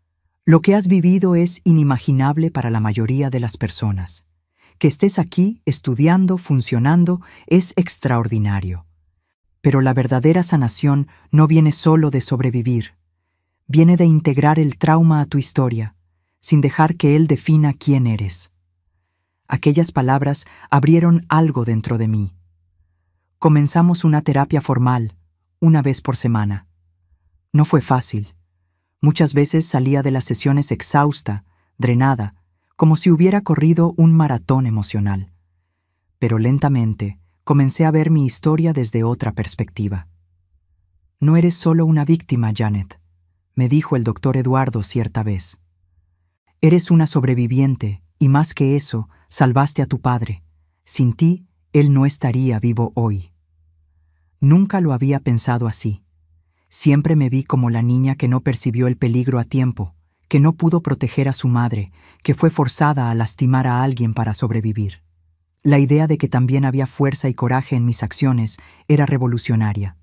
«Lo que has vivido es inimaginable para la mayoría de las personas. Que estés aquí, estudiando, funcionando, es extraordinario. Pero la verdadera sanación no viene solo de sobrevivir. Viene de integrar el trauma a tu historia, sin dejar que él defina quién eres». Aquellas palabras abrieron algo dentro de mí. Comenzamos una terapia formal, una vez por semana. No fue fácil. Muchas veces salía de las sesiones exhausta, drenada, como si hubiera corrido un maratón emocional. Pero lentamente comencé a ver mi historia desde otra perspectiva. «No eres solo una víctima, Janet», me dijo el doctor Eduardo cierta vez. «Eres una sobreviviente y más que eso, salvaste a tu padre. Sin ti, él no estaría vivo hoy». Nunca lo había pensado así. Siempre me vi como la niña que no percibió el peligro a tiempo, que no pudo proteger a su madre, que fue forzada a lastimar a alguien para sobrevivir. La idea de que también había fuerza y coraje en mis acciones era revolucionaria.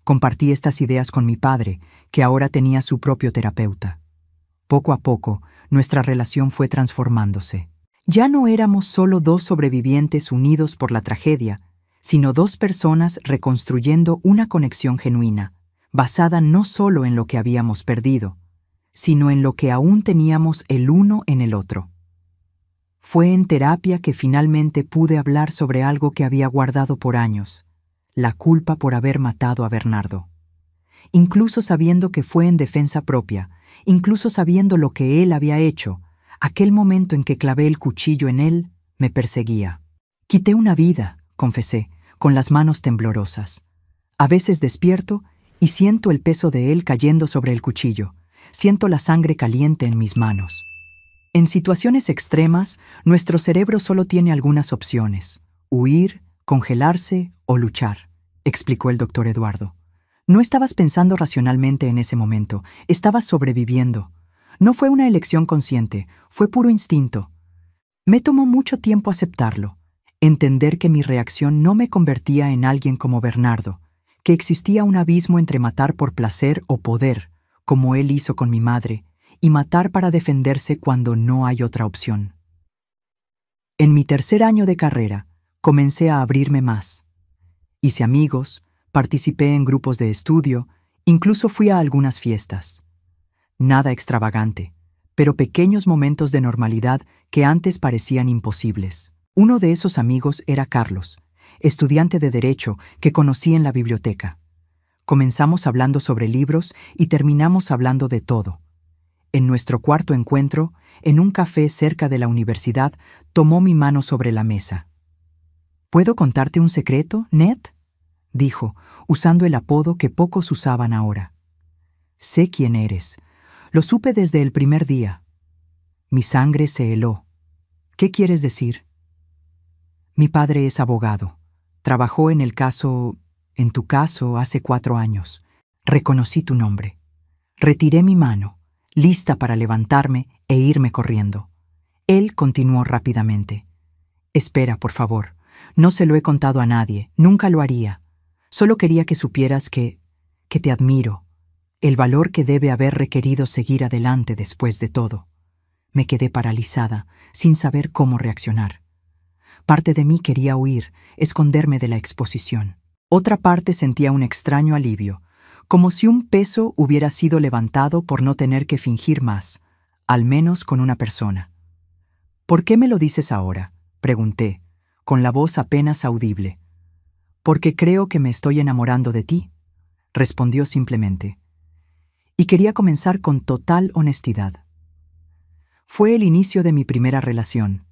Compartí estas ideas con mi padre, que ahora tenía su propio terapeuta. Poco a poco, nuestra relación fue transformándose. Ya no éramos solo 2 sobrevivientes unidos por la tragedia, sino 2 personas reconstruyendo una conexión genuina, basada no solo en lo que habíamos perdido, sino en lo que aún teníamos el uno en el otro. Fue en terapia que finalmente pude hablar sobre algo que había guardado por años, la culpa por haber matado a Bernardo. Incluso sabiendo que fue en defensa propia, incluso sabiendo lo que él había hecho, aquel momento en que clavé el cuchillo en él me perseguía. Quité una vida, confesé, con las manos temblorosas. A veces despierto y siento el peso de él cayendo sobre el cuchillo. Siento la sangre caliente en mis manos. En situaciones extremas, nuestro cerebro solo tiene algunas opciones: huir, congelarse o luchar, explicó el doctor Eduardo. No estabas pensando racionalmente en ese momento, estabas sobreviviendo. No fue una elección consciente, fue puro instinto. Me tomó mucho tiempo aceptarlo, entender que mi reacción no me convertía en alguien como Bernardo, que existía un abismo entre matar por placer o poder, como él hizo con mi madre, y matar para defenderse cuando no hay otra opción. En mi tercer año de carrera, comencé a abrirme más. Hice amigos, participé en grupos de estudio, incluso fui a algunas fiestas. Nada extravagante, pero pequeños momentos de normalidad que antes parecían imposibles. Uno de esos amigos era Carlos, estudiante de Derecho que conocí en la biblioteca. Comenzamos hablando sobre libros y terminamos hablando de todo. En nuestro cuarto encuentro, en un café cerca de la universidad, tomó mi mano sobre la mesa. ¿Puedo contarte un secreto, Ned?, dijo, usando el apodo que pocos usaban ahora. Sé quién eres. Lo supe desde el primer día. Mi sangre se heló. ¿Qué quieres decir? Mi padre es abogado. Trabajó en tu caso, hace 4 años. Reconocí tu nombre. Retiré mi mano, lista para levantarme e irme corriendo. Él continuó rápidamente. Espera, por favor. No se lo he contado a nadie, nunca lo haría. Solo quería que supieras que te admiro, el valor que debe haber requerido seguir adelante después de todo. Me quedé paralizada, sin saber cómo reaccionar. Parte de mí quería huir, esconderme de la exposición. Otra parte sentía un extraño alivio, como si un peso hubiera sido levantado por no tener que fingir más, al menos con una persona. ¿Por qué me lo dices ahora?, pregunté, con la voz apenas audible. Porque creo que me estoy enamorando de ti, respondió simplemente. Y quería comenzar con total honestidad. Fue el inicio de mi primera relación,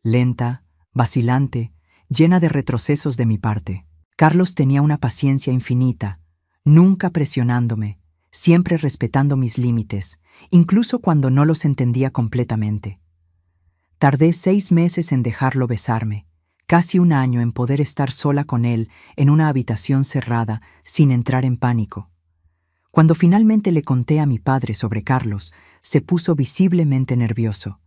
lenta, vacilante, llena de retrocesos de mi parte. Carlos tenía una paciencia infinita, nunca presionándome, siempre respetando mis límites, incluso cuando no los entendía completamente. Tardé 6 meses en dejarlo besarme, casi 1 año en poder estar sola con él en una habitación cerrada, sin entrar en pánico. Cuando finalmente le conté a mi padre sobre Carlos, se puso visiblemente nervioso.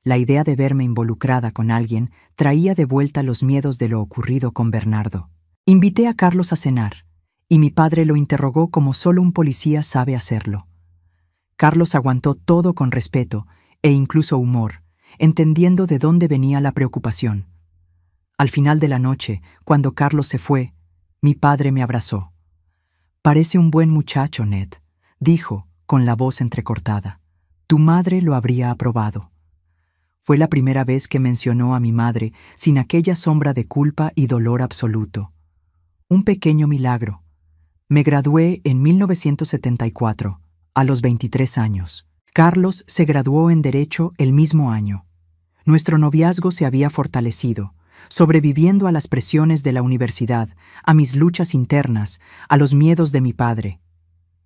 La idea de verme involucrada con alguien traía de vuelta los miedos de lo ocurrido con Bernardo. Invité a Carlos a cenar, y mi padre lo interrogó como solo un policía sabe hacerlo. Carlos aguantó todo con respeto e incluso humor, entendiendo de dónde venía la preocupación. Al final de la noche, cuando Carlos se fue, mi padre me abrazó. «Parece un buen muchacho, Ned», dijo, con la voz entrecortada. «Tu madre lo habría aprobado». Fue la primera vez que mencionó a mi madre sin aquella sombra de culpa y dolor absoluto. Un pequeño milagro. Me gradué en 1974, a los 23 años. Carlos se graduó en Derecho el mismo año. Nuestro noviazgo se había fortalecido, sobreviviendo a las presiones de la universidad, a mis luchas internas, a los miedos de mi padre.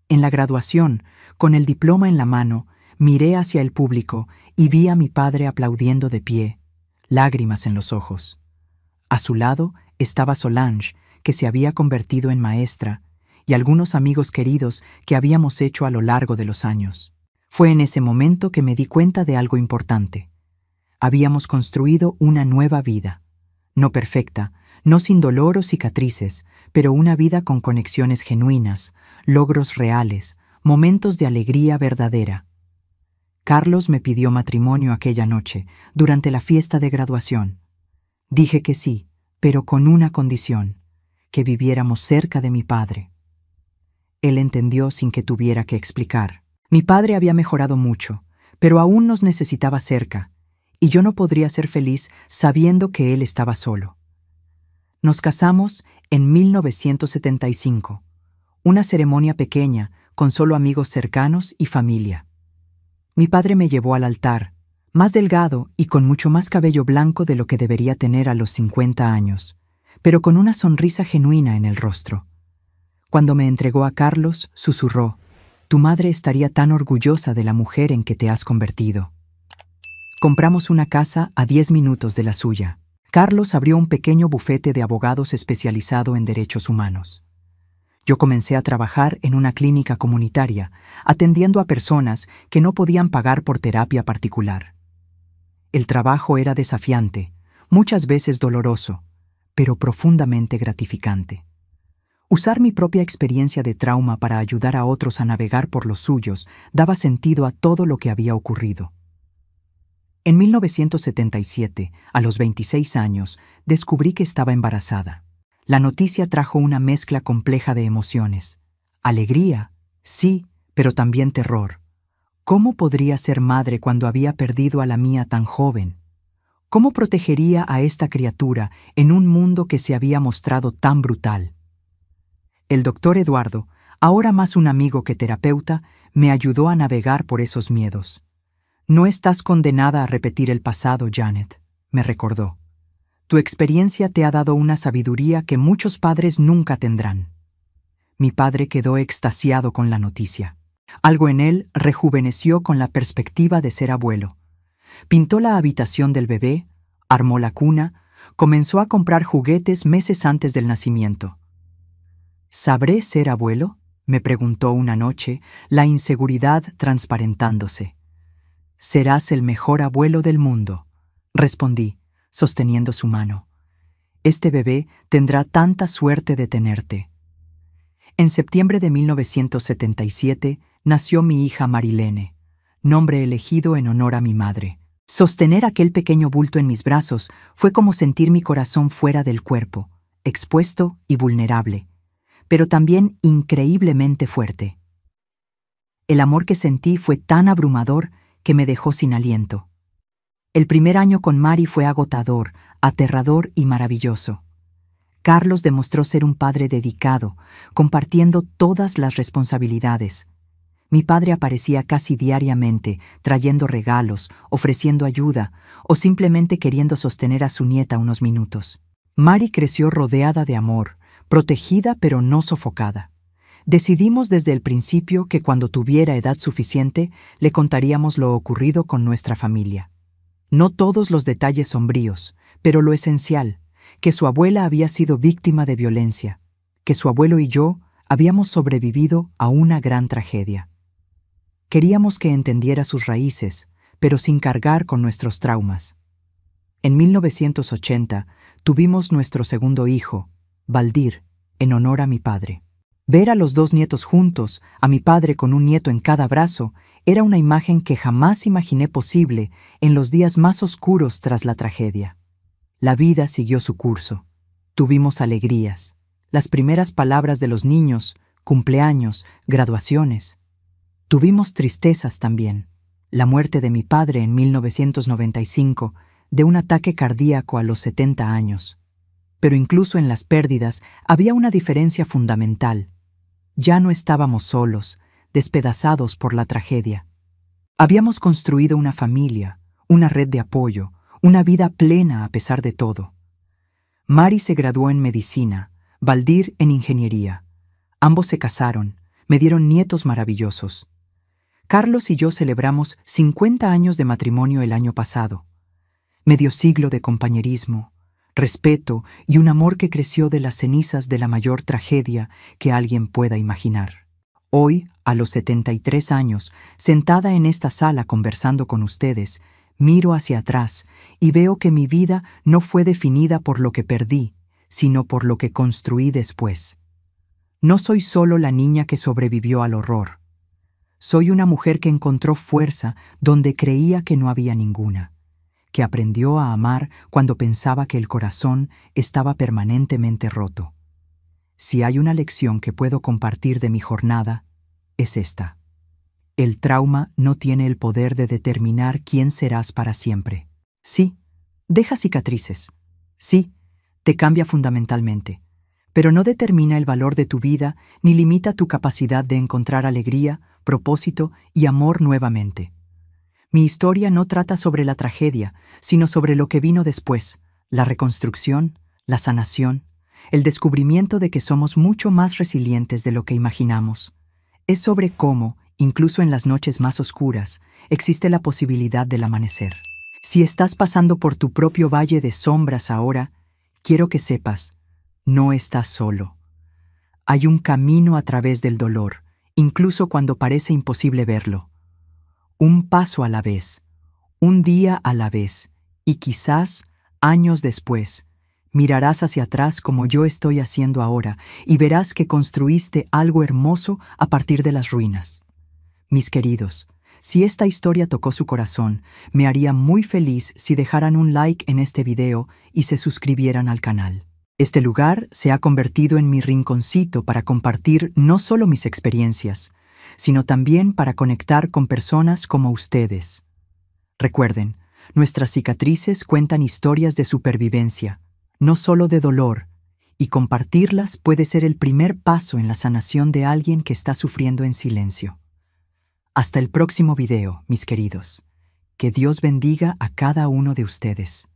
En la graduación, con el diploma en la mano, miré hacia el público y vi a mi padre aplaudiendo de pie, lágrimas en los ojos. A su lado estaba Solange, que se había convertido en maestra, y algunos amigos queridos que habíamos hecho a lo largo de los años. Fue en ese momento que me di cuenta de algo importante. Habíamos construido una nueva vida. No perfecta, no sin dolor o cicatrices, pero una vida con conexiones genuinas, logros reales, momentos de alegría verdadera. Carlos me pidió matrimonio aquella noche, durante la fiesta de graduación. Dije que sí, pero con una condición: que viviéramos cerca de mi padre. Él entendió sin que tuviera que explicar. Mi padre había mejorado mucho, pero aún nos necesitaba cerca, y yo no podría ser feliz sabiendo que él estaba solo. Nos casamos en 1975. Una ceremonia pequeña, con solo amigos cercanos y familia. Mi padre me llevó al altar, más delgado y con mucho más cabello blanco de lo que debería tener a los 50 años, pero con una sonrisa genuina en el rostro. Cuando me entregó a Carlos, susurró: «Tu madre estaría tan orgullosa de la mujer en que te has convertido». Compramos una casa a 10 minutos de la suya. Carlos abrió un pequeño bufete de abogados especializado en derechos humanos. Yo comencé a trabajar en una clínica comunitaria, atendiendo a personas que no podían pagar por terapia particular. El trabajo era desafiante, muchas veces doloroso, pero profundamente gratificante. Usar mi propia experiencia de trauma para ayudar a otros a navegar por los suyos daba sentido a todo lo que había ocurrido. En 1977, a los 26 años, descubrí que estaba embarazada. La noticia trajo una mezcla compleja de emociones. Alegría, sí, pero también terror. ¿Cómo podría ser madre cuando había perdido a la mía tan joven? ¿Cómo protegería a esta criatura en un mundo que se había mostrado tan brutal? El doctor Eduardo, ahora más un amigo que terapeuta, me ayudó a navegar por esos miedos. «No estás condenada a repetir el pasado, Janet», me recordó. «Tu experiencia te ha dado una sabiduría que muchos padres nunca tendrán». Mi padre quedó extasiado con la noticia. Algo en él rejuveneció con la perspectiva de ser abuelo. Pintó la habitación del bebé, armó la cuna, comenzó a comprar juguetes meses antes del nacimiento. «¿Sabré ser abuelo?», me preguntó una noche, la inseguridad transparentándose. «Serás el mejor abuelo del mundo», respondí, sosteniendo su mano. «Este bebé tendrá tanta suerte de tenerte». En septiembre de 1977 nació mi hija Marilene, nombre elegido en honor a mi madre. Sostener aquel pequeño bulto en mis brazos fue como sentir mi corazón fuera del cuerpo, expuesto y vulnerable, pero también increíblemente fuerte. El amor que sentí fue tan abrumador que me dejó sin aliento. El primer año con Mari fue agotador, aterrador y maravilloso. Carlos demostró ser un padre dedicado, compartiendo todas las responsabilidades. Mi padre aparecía casi diariamente, trayendo regalos, ofreciendo ayuda o simplemente queriendo sostener a su nieta unos minutos. Mari creció rodeada de amor, protegida pero no sofocada. Decidimos desde el principio que cuando tuviera edad suficiente le contaríamos lo ocurrido con nuestra familia. No todos los detalles sombríos, pero lo esencial, que su abuela había sido víctima de violencia, que su abuelo y yo habíamos sobrevivido a una gran tragedia. Queríamos que entendiera sus raíces, pero sin cargar con nuestros traumas. En 1980 tuvimos nuestro segundo hijo, Valdir, en honor a mi padre. Ver a los dos nietos juntos, a mi padre con un nieto en cada brazo, era una imagen que jamás imaginé posible en los días más oscuros tras la tragedia. La vida siguió su curso. Tuvimos alegrías, las primeras palabras de los niños, cumpleaños, graduaciones. Tuvimos tristezas también. La muerte de mi padre en 1995, de un ataque cardíaco a los 70 años. Pero incluso en las pérdidas había una diferencia fundamental. Ya no estábamos solos, despedazados por la tragedia. Habíamos construido una familia, una red de apoyo, una vida plena a pesar de todo. Mari se graduó en medicina, Valdir en ingeniería. Ambos se casaron, me dieron nietos maravillosos. Carlos y yo celebramos 50 años de matrimonio el año pasado. Medio siglo de compañerismo, respeto y un amor que creció de las cenizas de la mayor tragedia que alguien pueda imaginar. Hoy, a los 73 años, sentada en esta sala conversando con ustedes, miro hacia atrás y veo que mi vida no fue definida por lo que perdí, sino por lo que construí después. No soy solo la niña que sobrevivió al horror. Soy una mujer que encontró fuerza donde creía que no había ninguna, que aprendió a amar cuando pensaba que el corazón estaba permanentemente roto. Si hay una lección que puedo compartir de mi jornada, es esta. El trauma no tiene el poder de determinar quién serás para siempre. Sí, deja cicatrices. Sí, te cambia fundamentalmente, pero no determina el valor de tu vida ni limita tu capacidad de encontrar alegría, propósito y amor nuevamente. Mi historia no trata sobre la tragedia, sino sobre lo que vino después, la reconstrucción, la sanación, el descubrimiento de que somos mucho más resilientes de lo que imaginamos. Es sobre cómo, incluso en las noches más oscuras, existe la posibilidad del amanecer. Si estás pasando por tu propio valle de sombras ahora, quiero que sepas, no estás solo. Hay un camino a través del dolor, incluso cuando parece imposible verlo. Un paso a la vez, un día a la vez, y quizás, años después, mirarás hacia atrás como yo estoy haciendo ahora y verás que construiste algo hermoso a partir de las ruinas. Mis queridos, si esta historia tocó su corazón, me haría muy feliz si dejaran un like en este video y se suscribieran al canal. Este lugar se ha convertido en mi rinconcito para compartir no solo mis experiencias, sino también para conectar con personas como ustedes. Recuerden, nuestras cicatrices cuentan historias de supervivencia, no solo de dolor, y compartirlas puede ser el primer paso en la sanación de alguien que está sufriendo en silencio. Hasta el próximo video, mis queridos. Que Dios bendiga a cada uno de ustedes.